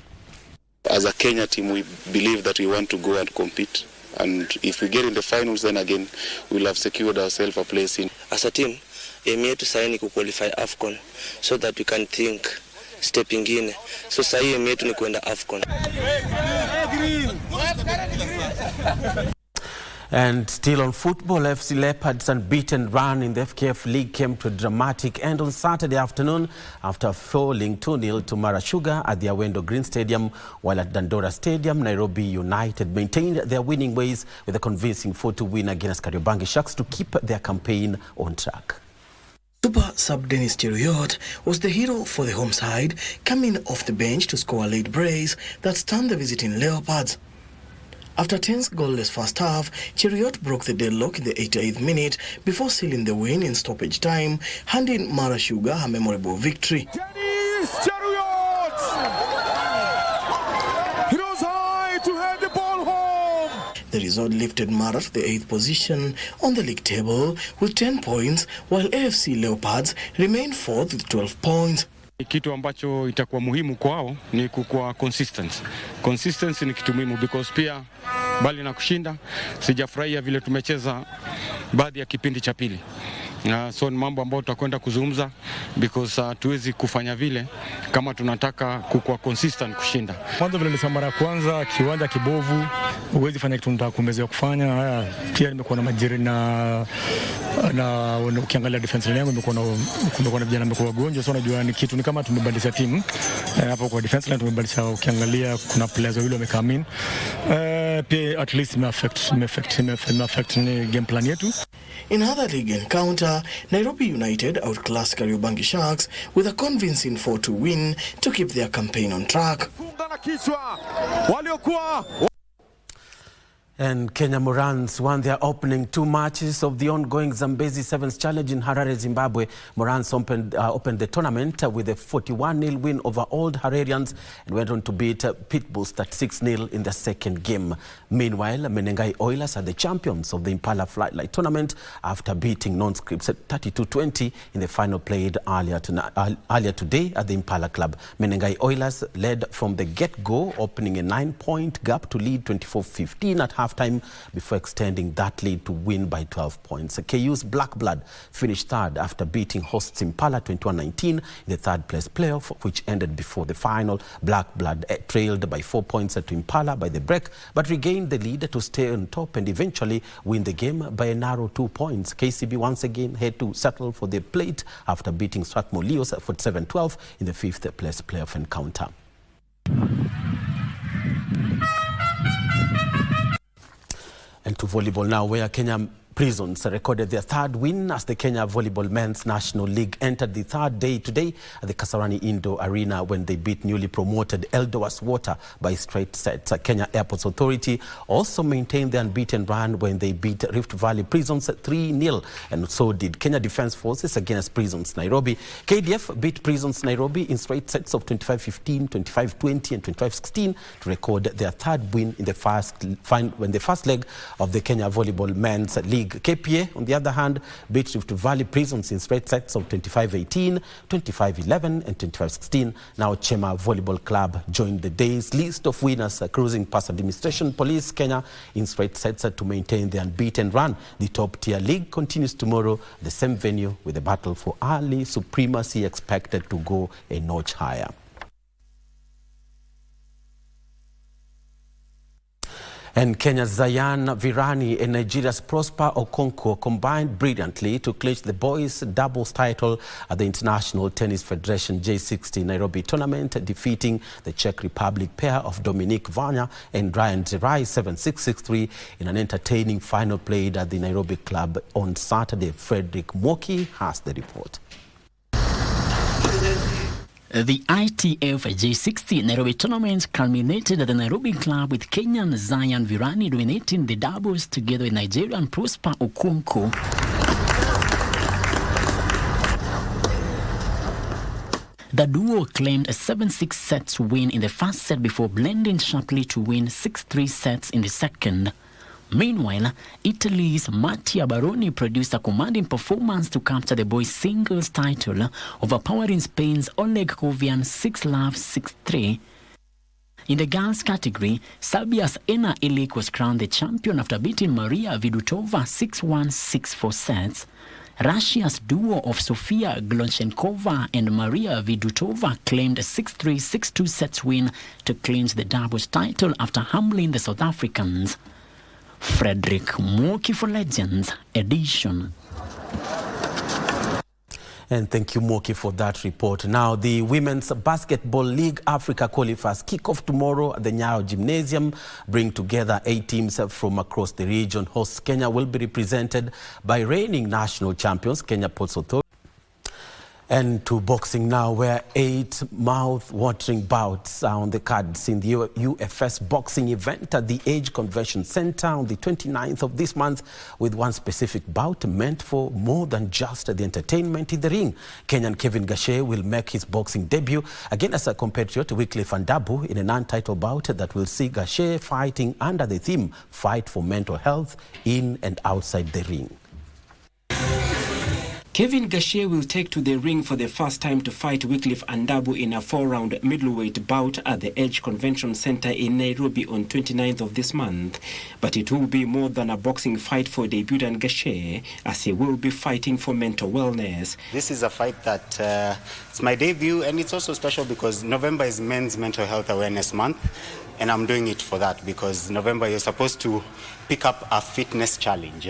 As a Kenya team, we believe that we want to go and compete. And if we get in the finals, then again, we'll have secured ourselves a place in. As a team, aim yetu sasa ni qualify AFCON so that we can think step ingine. So sasa aim yetu ni kwenda AFCON. And still on football, FC Leopards' unbeaten run in the FKF League came to a dramatic end on Saturday afternoon after falling 2-0 to Mara Sugar at the Awendo Green Stadium, while at Dandora Stadium, Nairobi United maintained their winning ways with a convincing 4-2 win against Kariobangi Sharks to keep their campaign on track. Super sub Dennis Cheruiyot was the hero for the home side, coming off the bench to score a late brace that stunned the visiting Leopards. After a tense goalless first half, Cheruiyot broke the deadlock in the 88th minute before sealing the win in stoppage time, handing Mara Sugar a memorable victory. Dennis Cheruiyot! He was high to head the ball home! The result lifted Mara to the 8th position on the league table with 10 points, while AFC Leopards remained 4th with 12 points. Kitu ambacho itakuwa muhimu kwao ni kukuwa consistent. Consistency ni kitu muhimu because pia bali na kushinda sijafurahia vile tumecheza baadhi ya kipindi cha pili. So ni mambo ambayo tutakwenda kuzungumza because tuwezi kufanya vile kama tunataka kukuwa consistent kushinda. Kwanza vile nilisema mara ya kwanza, kiwanja kibovu, huwezi fanya kitu unataka kumbezea kufanya. Haya pia nimekuwa na majeri na ukiangalia defense line yangu nimekuwa na vijana wamekuwa wagonjwa, so unajua ni kitu ni kama tumebadilisha timu hapo kwa defense line, tumebadilisha. Ukiangalia kuna players wawili wamecome in, pia at least me affect ni game plan yetu. In other league encounter, Nairobi United outclassed Kariobangi Sharks with a convincing 4-2 win to keep their campaign on track. And Kenya Morans won their opening 2 matches of the ongoing Zambezi Sevens Challenge in Harare, Zimbabwe. Morans opened the tournament with a 41-0 win over Old Hararians and went on to beat Pitbulls 36-0 in the second game. Meanwhile, Menengai Oilers are the champions of the Impala Flightlight tournament after beating Non-Scripts at 32-20 in the final played earlier today at the Impala Club. Menengai Oilers led from the get-go, opening a 9-point gap to lead 24-15 at halftime before extending that lead to win by 12 points. KU's Black Blood finished third after beating hosts Impala 21-19 in the third-place playoff, which ended before the final. Black Blood trailed by 4 points to Impala by the break, but regained the lead to stay on top and eventually win the game by a narrow 2 points. KCB once again had to settle for the plate after beating Swarthmore Leos 47-12 in the 5th-place playoff encounter. And to volleyball now, where Kenya Prisons recorded their third win as the Kenya Volleyball Men's National League entered the third day today at the Kasarani Indoor Arena when they beat newly promoted Eldowas Water by straight sets. Kenya Airports Authority also maintained the unbeaten run when they beat Rift Valley Prisons 3-0, and so did Kenya Defence Forces against Prisons Nairobi. KDF beat Prisons Nairobi in straight sets of 25-15, 25-20 and 25-16 to record their third win in the first leg of the Kenya Volleyball Men's League league. KPA, on the other hand, beat Rift Valley Prisons in straight sets of 25-18, 25-11 and 25-16. Now Chema Volleyball Club joined the day's list of winners, cruising past Administration Police Kenya in straight sets to maintain the unbeaten run. The top-tier league continues tomorrow at the same venue, with the battle for early supremacy expected to go a notch higher. And Kenya's Zayan Virani and Nigeria's Prosper Okonkwo combined brilliantly to clinch the boys' doubles title at the International Tennis Federation J60 Nairobi tournament, defeating the Czech Republic pair of Dominic Vanya and Ryan Zerai 7-6, 6-3 in an entertaining final played at the Nairobi club on Saturday. Frederick Moki has the report. The ITF J60 Nairobi tournament culminated at the Nairobi club with Kenyan Zayan Virani dominating the doubles together with Nigerian Prosper Okonkwo. The duo claimed a 7-6 sets win in the first set before blending sharply to win 6-3 sets in the second. Meanwhile, Italy's Mattia Baroni produced a commanding performance to capture the boys' singles title, overpowering Spain's Oleg Kovian 6-love, 6-3. In the girls' category, Serbia's Ena Ilic was crowned the champion after beating Maria Vidutova 6-1, 6-4 sets. Russia's duo of Sofia Glonchenkova and Maria Vidutova claimed a 6-3, 6-2 sets win to clinch the doubles title after humbling the South Africans. Frederick Moki for Legends Edition. And thank you, Moki, for that report. Now, the Women's Basketball League Africa qualifiers kick off tomorrow at the Nyayo Gymnasium, bring together 8 teams from across the region. Host Kenya will be represented by reigning national champions, Kenya Ports Authority. And to boxing now, where 8 mouth-watering bouts are on the cards in the UFS boxing event at the Age Convention Center on the 29th of this month, with one specific bout meant for more than just the entertainment in the ring. Kenyan Kevin Gashe will make his boxing debut against a compatriot, Wycliffe Andabu, in an untitled bout that will see Gashe fighting under the theme, Fight for Mental Health in and outside the ring. Kevin Gashe will take to the ring for the first time to fight Wycliffe Andabu in a 4-round middleweight bout at the Edge Convention Center in Nairobi on 29th of this month. But it will be more than a boxing fight for debutant Gashe, as he will be fighting for mental wellness. This is a fight that it's my debut, and it's also special because November is Men's Mental Health Awareness Month, and I'm doing it for that because November you're supposed to pick up a fitness challenge,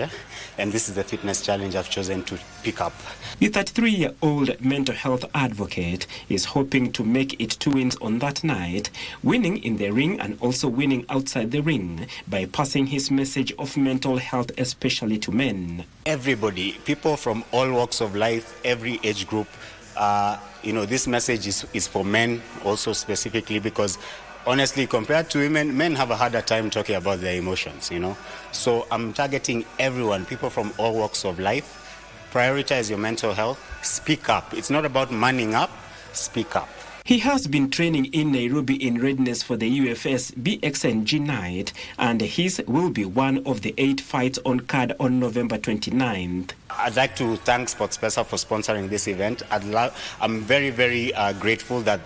and this is the fitness challenge I've chosen to pick up. The 33-year-old mental health advocate is hoping to make it 2 wins on that night, winning in the ring and also winning outside the ring by passing his message of mental health, especially to men. Everybody, people from all walks of life, every age group, this message is for men also specifically because honestly, compared to women, men have a harder time talking about their emotions, So I'm targeting everyone, people from all walks of life. Prioritize your mental health. Speak up. It's not about manning up. Speak up. He has been training in Nairobi in readiness for the UFS BXNG night, and his will be one of the 8 fights on card on November 29th. I'd like to thank SportsPesa for sponsoring this event. I'm very, very grateful that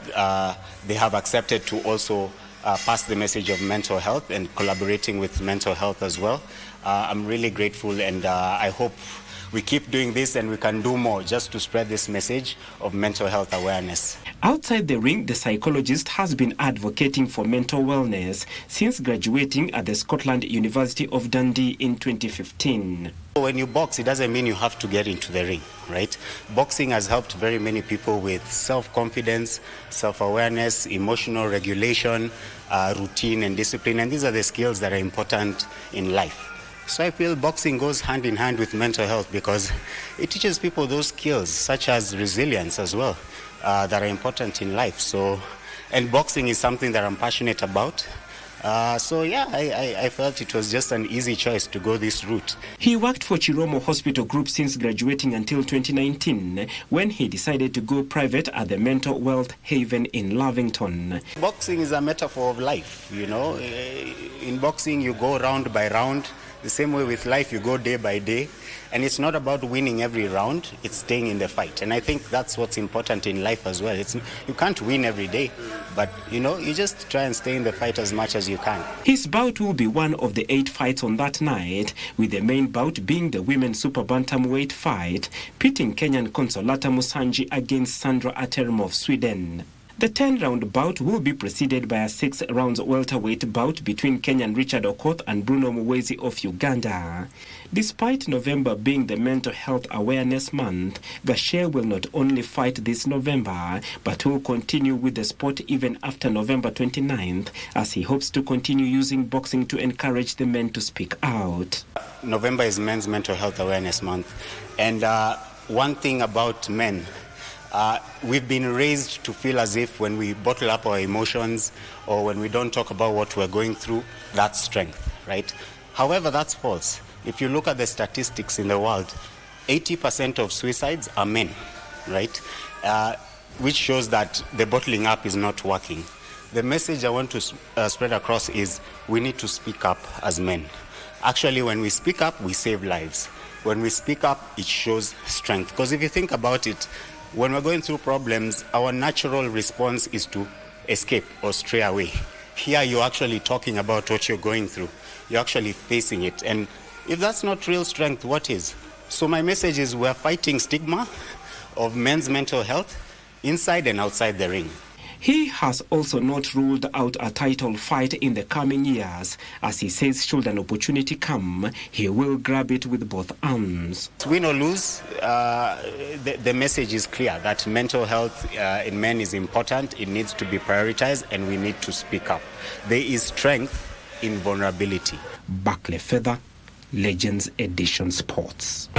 they have accepted to also pass the message of mental health and collaborating with mental health as well. I'm really grateful, and I hope we keep doing this and we can do more just to spread this message of mental health awareness. Outside the ring, the psychologist has been advocating for mental wellness since graduating at the Scotland University of Dundee in 2015. When you box, it doesn't mean you have to get into the ring, right? Boxing has helped very many people with self-confidence, self-awareness, emotional regulation, routine and discipline, and these are the skills that are important in life. So I feel boxing goes hand in hand with mental health because it teaches people those skills such as resilience as well that are important in life. And boxing is something that I'm passionate about. I felt it was just an easy choice to go this route. He worked for Chiromo Hospital Group since graduating until 2019, when he decided to go private at the Mental Wealth Haven in Lavington. Boxing is a metaphor of life, In boxing, you go round by round. The same way with life, you go day by day. And it's not about winning every round, it's staying in the fight. And I think that's what's important in life as well. You can't win every day, but you just try and stay in the fight as much as you can. His bout will be one of the 8 fights on that night, with the main bout being the women's super bantamweight fight, pitting Kenyan Consolata Musanji against Sandra Aterm of Sweden. The 10-round bout will be preceded by a 6-round welterweight bout between Kenyan Richard Okoth and Bruno Muwezi of Uganda. Despite November being the Mental Health Awareness Month, Gashe will not only fight this November, but will continue with the sport even after November 29th, as he hopes to continue using boxing to encourage the men to speak out. November is Men's Mental Health Awareness Month, and one thing about men, we've been raised to feel as if when we bottle up our emotions or when we don't talk about what we're going through, that's strength, right? However, that's false. If you look at the statistics in the world, 80% of suicides are men, right? Which shows that the bottling up is not working. The message I want to spread across is we need to speak up as men. Actually, when we speak up, we save lives. When we speak up, it shows strength. Because if you think about it, when we're going through problems, our natural response is to escape or stray away. Here, you're actually talking about what you're going through. You're actually facing it. And if that's not real strength, what is? So my message is we're fighting stigma of men's mental health inside and outside the ring. He has also not ruled out a title fight in the coming years. As he says, should an opportunity come, he will grab it with both arms. Win or lose, the message is clear that mental health in men is important. It needs to be prioritized, and we need to speak up. There is strength in vulnerability. Buckley Feather, Legends Edition Sports.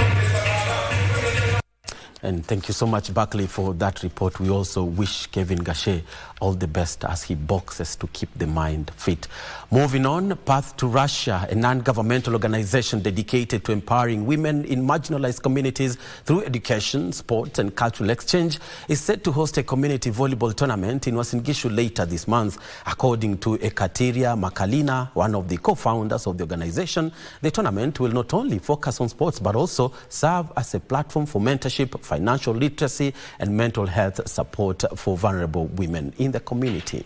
And thank you so much, Buckley, for that report. We also wish Kevin Gashe all the best as he boxes to keep the mind fit. Moving on, Path to Russia, a non-governmental organization dedicated to empowering women in marginalized communities through education, sports, and cultural exchange, is set to host a community volleyball tournament in Uasin Gishu later this month. According to Ekateria Makalina, one of the co-founders of the organization, the tournament will not only focus on sports but also serve as a platform for mentorship, financial literacy, and mental health support for vulnerable women in the community.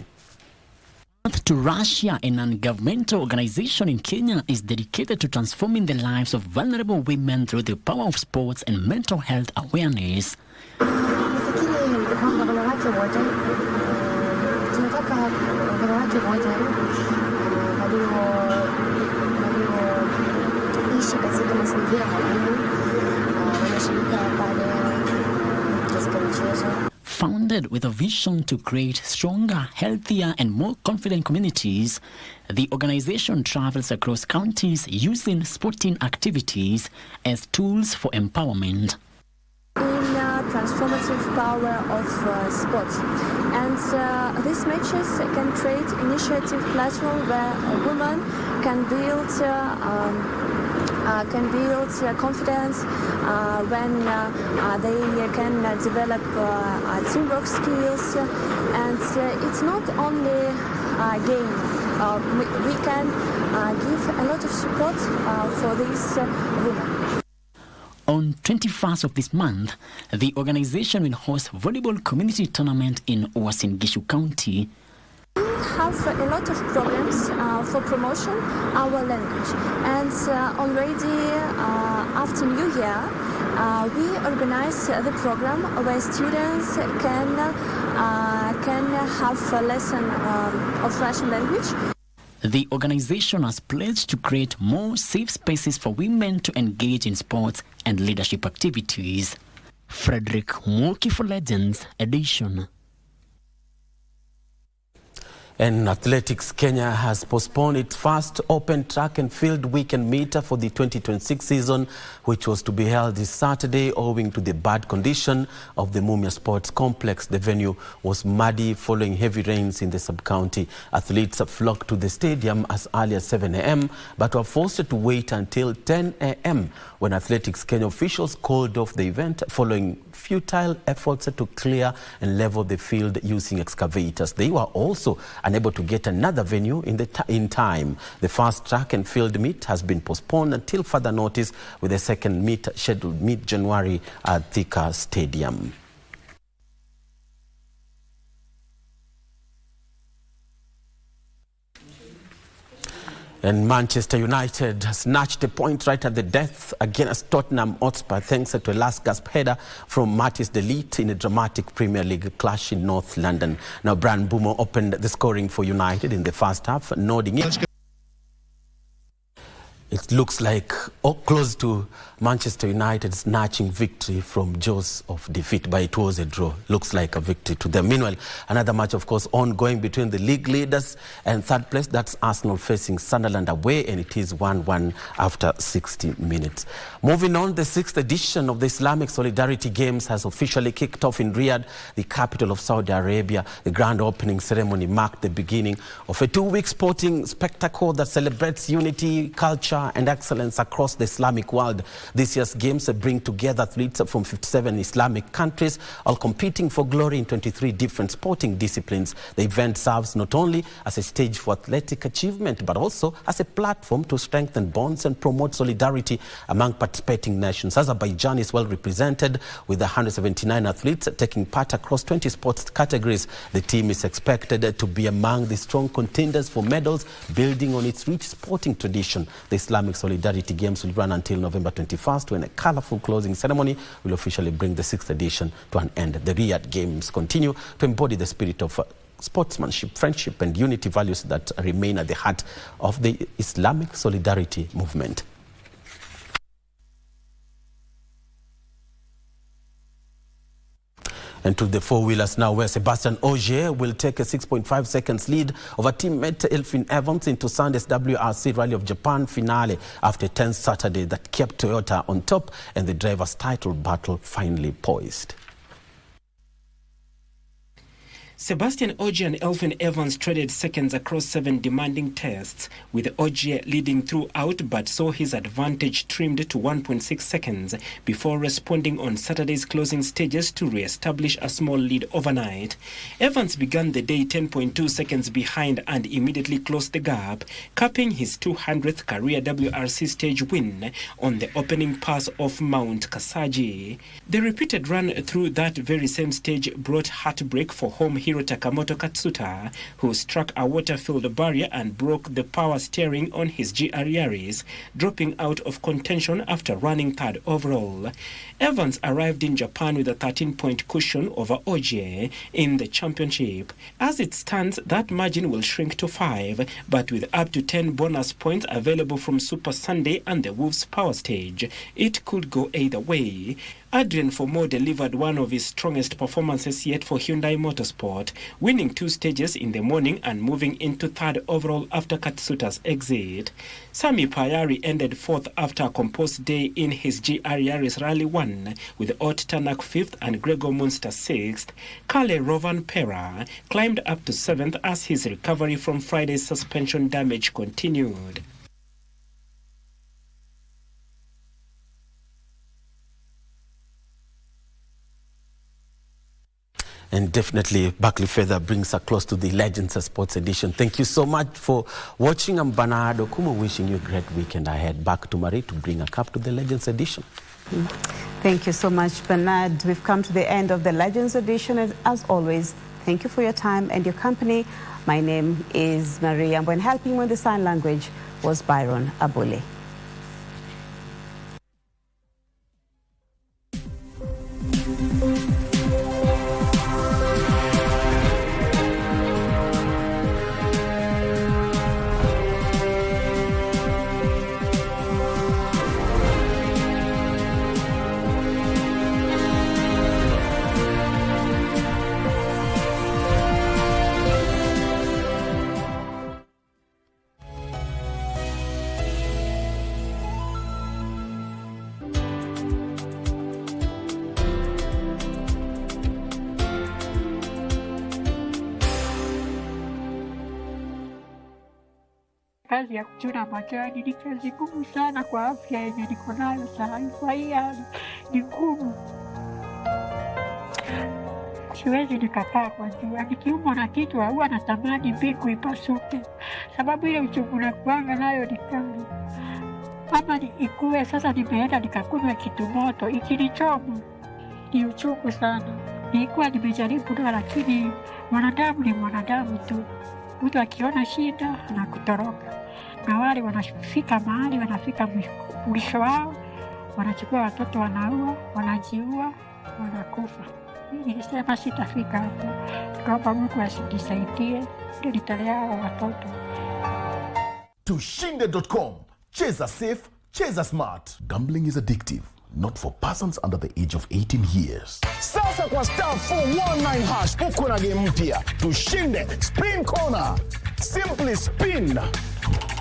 Path to Russia, a non-governmental organization in Kenya, is dedicated to transforming the lives of vulnerable women through the power of sports and mental health awareness. Founded with a vision to create stronger, healthier, and more confident communities, the organization travels across counties using sporting activities as tools for empowerment. Transformative power of sports, and these matches can create initiative platform where a woman can build confidence when they can develop teamwork skills, and it's not only a game. We can give a lot of support for these women. On 21st of this month, the organization will host volleyball community tournament in Uasin Gishu County. We have a lot of programs for promotion our language, and already after New Year, we organize the program where students can have a lesson of Russian language. The organization has pledged to create more safe spaces for women to engage in sports and leadership activities. Frederick Mwoki for Legends Edition. And Athletics Kenya has postponed its first open track and field weekend meet for the 2026 season, which was to be held this Saturday owing to the bad condition of the Mumia Sports Complex. The venue was muddy following heavy rains in the sub-county. Athletes flocked to the stadium as early as 7 a.m. but were forced to wait until 10 a.m. when Athletics Kenya officials called off the event following futile efforts to clear and level the field using excavators. They were also unable to get another venue in time. The first track and field meet has been postponed until further notice, with the second meet scheduled mid-January at Thika Stadium. And Manchester United snatched a point right at the death against Tottenham Hotspur thanks to a last-gasp header from Matthijs de Ligt in a dramatic Premier League clash in North London. Now, Brian Boomer opened the scoring for United in the first half, nodding it. It looks like close to Manchester United snatching victory from jaws of defeat, but it was a draw. Looks like a victory to them. Meanwhile, another match, of course, ongoing between the league leaders and third place. That's Arsenal facing Sunderland away, and it is 1-1 after 60 minutes. Moving on, the 6th edition of the Islamic Solidarity Games has officially kicked off in Riyadh, the capital of Saudi Arabia. The grand opening ceremony marked the beginning of a 2-week sporting spectacle that celebrates unity, culture, and excellence across the Islamic world. This year's games bring together athletes from 57 Islamic countries, all competing for glory in 23 different sporting disciplines. The event serves not only as a stage for athletic achievement, but also as a platform to strengthen bonds and promote solidarity among participating nations. Azerbaijan is well represented, with 179 athletes taking part across 20 sports categories. The team is expected to be among the strong contenders for medals, building on its rich sporting tradition. The Islamic Solidarity Games will run until November 21st, when a colorful closing ceremony will officially bring the 6th edition to an end. The Riyadh Games continue to embody the spirit of sportsmanship, friendship, and unity values that remain at the heart of the Islamic Solidarity movement. And to the four-wheelers now, where Sebastian Ogier will take a 6.5 seconds lead over teammate Elfyn Evans into Sunday's WRC Rally of Japan finale after a tense Saturday that kept Toyota on top and the drivers' title battle finally poised. Sebastian Ogier and Elfyn Evans traded seconds across 7 demanding tests, with Ogier leading throughout but saw his advantage trimmed to 1.6 seconds before responding on Saturday's closing stages to re-establish a small lead overnight. Evans began the day 10.2 seconds behind and immediately closed the gap, capping his 200th career WRC stage win on the opening pass of Mount Kasagi. The repeated run through that very same stage brought heartbreak for home hero Takamoto Katsuta, who struck a water-filled barrier and broke the power steering on his GR Yaris, dropping out of contention after running third overall. Evans arrived in Japan with a 13-point cushion over Ogier in the championship. As it stands, that margin will shrink to 5, but with up to 10 bonus points available from Super Sunday and the Wolves Power Stage, it could go either way. Adrian Fomo delivered one of his strongest performances yet for Hyundai Motorsport, winning 2 stages in the morning and moving into third overall after Katsuta's exit. Sami Payari ended 4th after a composed day in his GR Yaris Rally 1, with Ot Tanak 5th and Gregor Munster 6th. Kale Rovan Pera climbed up to 7th as his recovery from Friday's suspension damage continued. And definitely, Buckley Feather brings us close to the Legends Sports Edition. Thank you so much for watching. I'm Bernard Okumu, wishing you a great weekend ahead. Back to Marie to bring a cup to the Legends Edition. Thank you so much, Bernard. We've come to the end of the Legends Edition. As always, thank you for your time and your company. My name is Marie, and when helping with the sign language was Byron Abule. Kazi ya kuchuna majani ni kazi ngumu sana kwa afya yenye niko nayo saa hii, ni ngumu. Siwezi nikakaa kwa jua. Nikiumwa na kichwa huwa natamani mbingu ipasuke, sababu ile uchungu nakuanga nayo ni kali. Ama ikue sasa nimeenda nikakunywa kitu moto ikinichoma, ni uchungu sana. Nilikuwa nimejaribu dawa, lakini mwanadamu ni mwanadamu tu. Mtu akiona shida anakutoroka, na wale wanafika mahali, wanafika mwisho wao, wanachukua watoto, wanaua, wanajiua, wanakufa. Nilisema sitafika hapo, nikaomba Mungu asinisaidie ndio nitalea hao watoto. Tushinde.com. Cheza safe, cheza smart. Gambling is addictive. Not for persons under the age of 18 years. Sasa kwa star 419 hash uko na game mpya. Tushinde spin corner. Simply spin.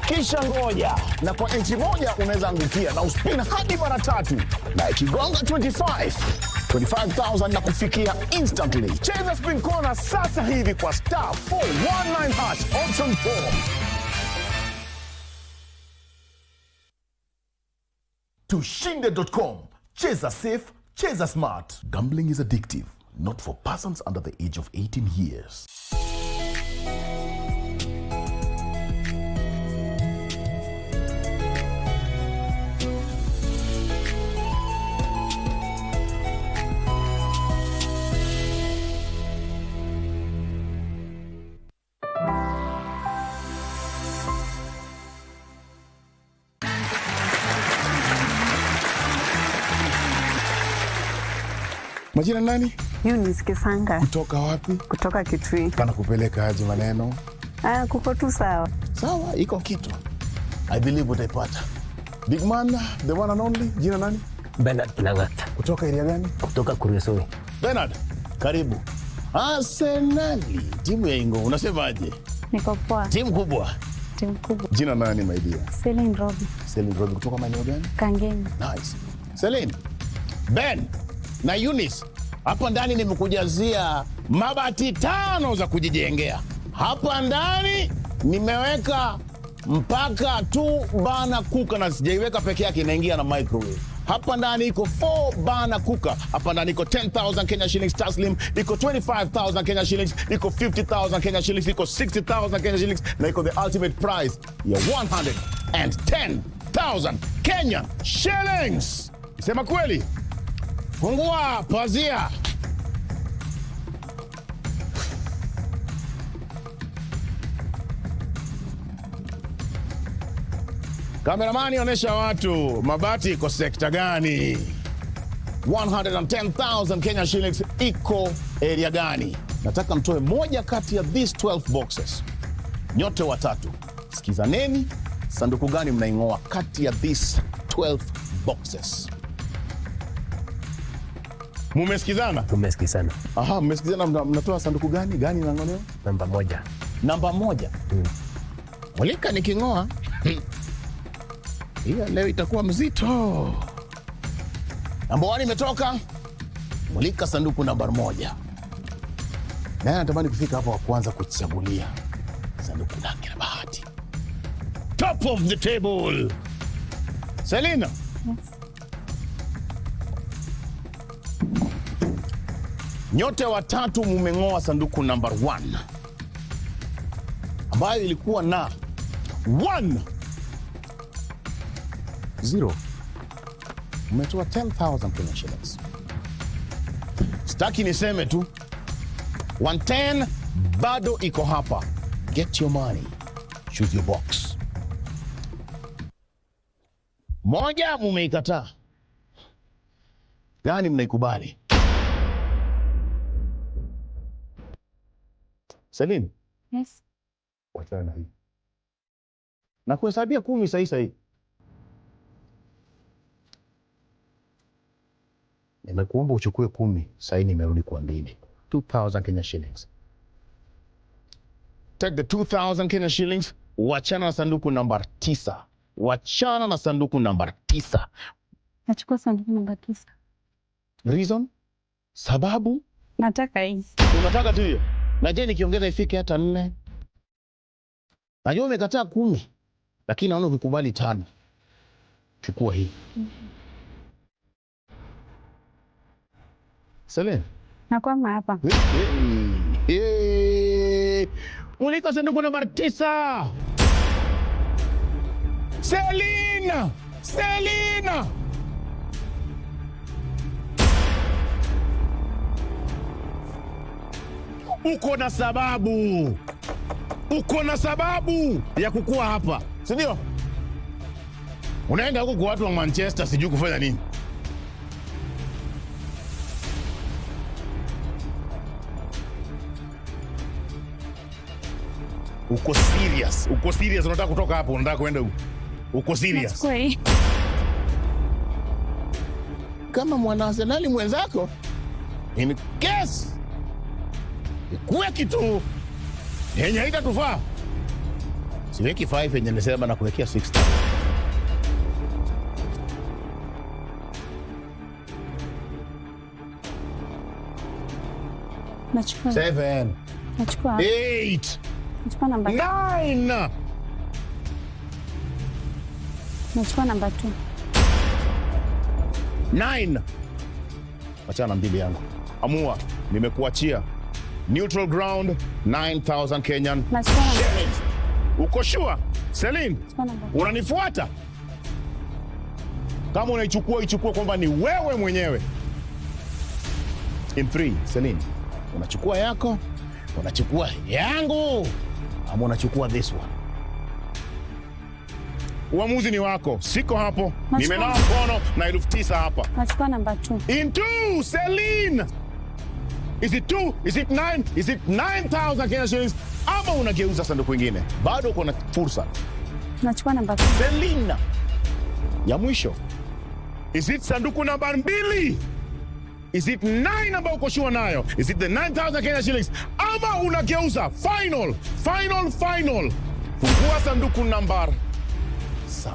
Kisha ngoja, na kwa entry moja unaweza angukia na uspin hadi mara 3. Na ikigonga 25,000 na kufikia instantly. Cheza spin corner sasa hivi kwa star 419 hash option 4. Tushinde.com. Cheza safe, cheza smart. Gambling is addictive. Not for persons under the age of 18 years. Majina nani? Eunice Kisanga. Kutoka wapi? Kutoka Kitui. Kana kupeleka aje maneno? Kuko tu sawa. Sawa, iko kitu. I believe utaipata. Big man, the one and only, jina nani? Bernard Pinangata. Kutoka area gani? Kutoka Kuresoi. Bernard, karibu. Arsenali, timu ya Ingo, unasemaje? Niko poa. Timu kubwa. Timu kubwa. Jina nani my dear? Celine Robi. Celine Robi, kutoka maeneo gani? Kangemi. Nice. Celine, Ben na Eunice, hapa ndani nimekujazia mabati 5 za kujijengea. Hapa ndani nimeweka mpaka 2 burner cooker, na sijaiweka peke yake, inaingia na microwave. Hapa ndani iko 4 burner cooker. Hapa ndani iko 10,000 Kenya shillings taslim, iko 25,000 Kenya shillings, iko 50,000 Kenya shillings, iko 60,000 Kenya shillings, na iko the ultimate prize ya 110,000 Kenya shillings. Sema kweli. Fungua pazia. Kameramani, onyesha watu mabati iko sekta gani? 110,000 Kenya shillings iko area gani? Nataka mtoe moja kati ya these 12 boxes. Nyote watatu, sikizaneni, sanduku gani mnaingoa kati ya these 12 boxes? Mumesikizana? Tumesikizana. Aha, mumesikizana. Mnatoa sanduku gani? Gani nangoneo? Namba 1. Namba 1. Mulika nikingoa. Hiyo leo itakuwa mzito. Namba 1 imetoka. Mulika sanduku namba 1. Na natamani kufika hapo wa kwanza kuchagulia sanduku lake la bahati. Top of the table. Selina. Yes. Nyote watatu mumeng'oa sanduku number 1 ambayo ilikuwa na 1-0. Umetoa 10,000 Kenya shillings. Sitaki niseme tu 110 bado iko hapa. Get your money. Choose your box. Moja mumeikataa. Gani mnaikubali? Celine? Yes. Wachana hii. Na kuhesabia 10 sahi. Nimekuomba uchukue 10, sahi nimerudi kwa 2. 2,000 Kenya shillings. Take the 2,000 Kenya shillings, wachana na sanduku namba 9. Wachana na sanduku namba 9. Nachukua sanduku namba 9. Reason? Sababu? Nataka hii. Unataka tu hiyo? Na je, nikiongeza ifike hata 4? Najua umekataa 10, lakini naona ukikubali 5. Chukua hii. Celine, Nakwama hapa. Mulika sanduku namba 9. Selina! Selina! Uko na sababu ya kukua hapa, si ndio? Unaenda huko kwa watu wa Manchester sijui kufanya nini. Uko serious, unataka kutoka hapo, unataka kwenda huko. Uko serious. Kama mwana Arsenal mwenzako, in case ikuwe kitu yenye haitatufaa, siweki 5 yenye nisema na kuwekea 6. Nachukua 7. Nachukua 8. Nachukua namba 9. Nachukua namba 2. 9. Achana mbili yangu. Amua, nimekuachia. Neutral ground 9,000 Kenyan. Uko sure? Celine, unanifuata? Kama unaichukua, ichukua kwamba ni wewe mwenyewe. In 3, Celine, unachukua yako, unachukua yangu, ama unachukua this one? Uamuzi ni wako. Siko hapo. Nimenawa mkono na 9,000 hapa. Nachukua namba 2. In 2, Celine. Is it 2? Is it 9? Is it 9,000 Kenya shillings? Ama unageuza sanduku ingine? Bado uko na fursa. Nachukua namba 2. Selina. Ya mwisho. Is it sanduku namba 2? Is it 9 ambayo uko sure nayo? Is it the 9,000 Kenya shillings? Ama unageuza? Final. Fungua sanduku namba 7.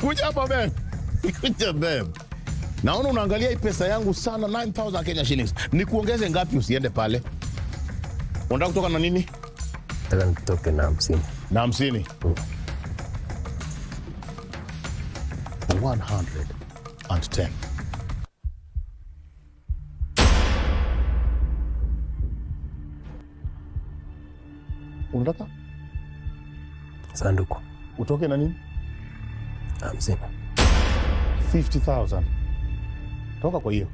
Kuja hapa Ben. Kuja Ben. Naona unaangalia hii pesa yangu sana, 9,000 Kenya shillings. Nikuongeze ngapi usiende pale? Unataka kutoka na nini? Nataka nitoke na 50. Na 50? 110. Unataka? Sanduku. Utoke na nini? 50. 50,000. Toka kwa hiyo.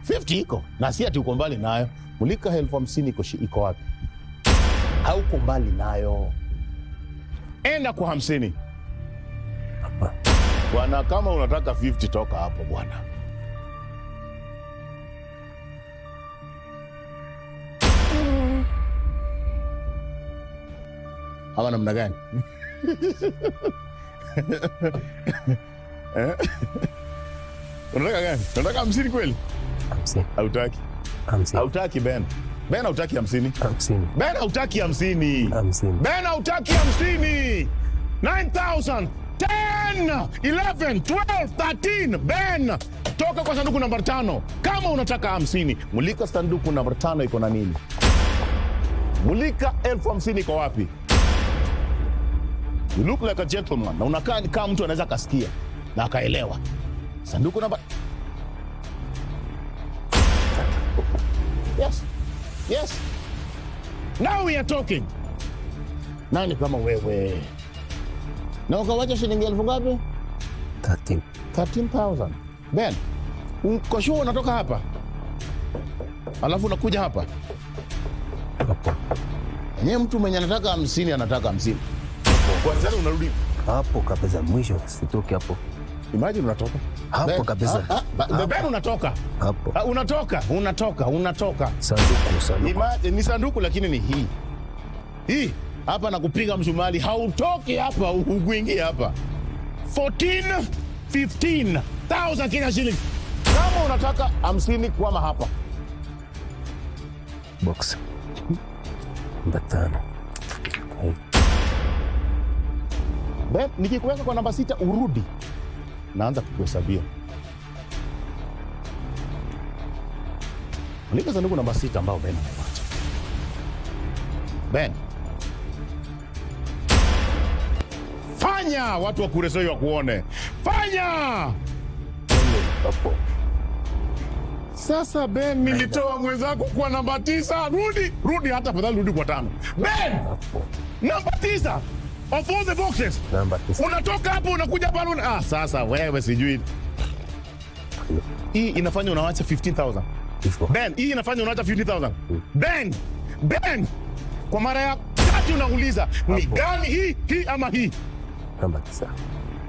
50 iko. Na si ati uko mbali nayo. Mulika 50,000 iko wapi? Hauko mbali nayo. Enda kwa 50. Hapa. Bwana, kama unataka 50 toka hapo bwana. Ama namna gani? Unataka gani? Unataka 50 kweli? 50. Hautaki? 50. Hautaki Ben. Ben hautaki 50? 50. Ben hautaki 50. 50. Ben hautaki 50. 9,000. 10, 11, 12, 13. Ben, toka kwa sanduku namba 5. Kama unataka 50, mulika sanduku namba 5 iko na nini? Mulika 50,000 iko wapi? You look like a gentleman. Na unakaa ni kama mtu anaweza kasikia na akaelewa. Sanduku namba... Yes. Now we are talking. Nani kama wewe? Na ukawacha shilingi 1,000 ngapi? 13,000. Ben, kwa sure unatoka hapa? Alafu unakuja hapa? Hapo. Nye mtu mwenye anataka 50 anataka 50. Kwa nini unarudi hapo kabisa mwisho? Sitoki hapo. Imagine unatoka hapo Ben, kabisa. Ben unatoka hapo. Unatoka. Sanduku. Ni sanduku lakini ni hii. Hapa na kupiga mshumali, hautoki hapa, ukuingia hapa. 14, 15,000 Kenya shillings. Kama unataka 50 kwama hapa. Box. Namba 5. Ben, nikikuweka kwa namba 6 urudi. Naanza kukuhesabia. Mulika sanduku namba 6 ambao Ben amewacha. Ben. Fanya watu wa Kuresoi wakuone. Fanya. Hapo. Sasa Ben, nilitoa mwenzako kwa namba 9. Rudi hata afadhali rudi kwa 5. Ben! Namba 9. Of all the boxes. Namba 9. Unatoka hapo unakuja hapa sasa wewe sijui. Hii inafanya unawacha 15,000. Ben, hii inafanya unawacha 50,000. Ben! Kwa mara ya 3 unauliza, ni gani hii ama hii? Namba 9.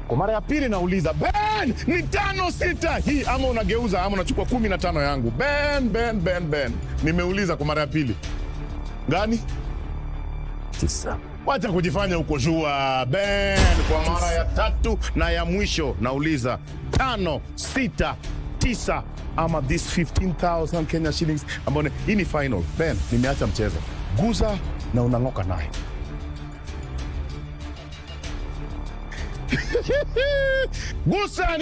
Kwa mara ya pili nauliza, Ben, ni 5 6 hii ama unageuza ama unachukua 15 yangu? Ben. Nimeuliza kwa mara ya pili. Gani? 9. Wacha kujifanya uko jua. Ben, kwa mara ya 3 na ya mwisho nauliza 5 6 9 ama this 15,000 Kenya shillings ambao hii ni final. Ben, nimeacha mchezo. Guza na unang'oka naye. Gusa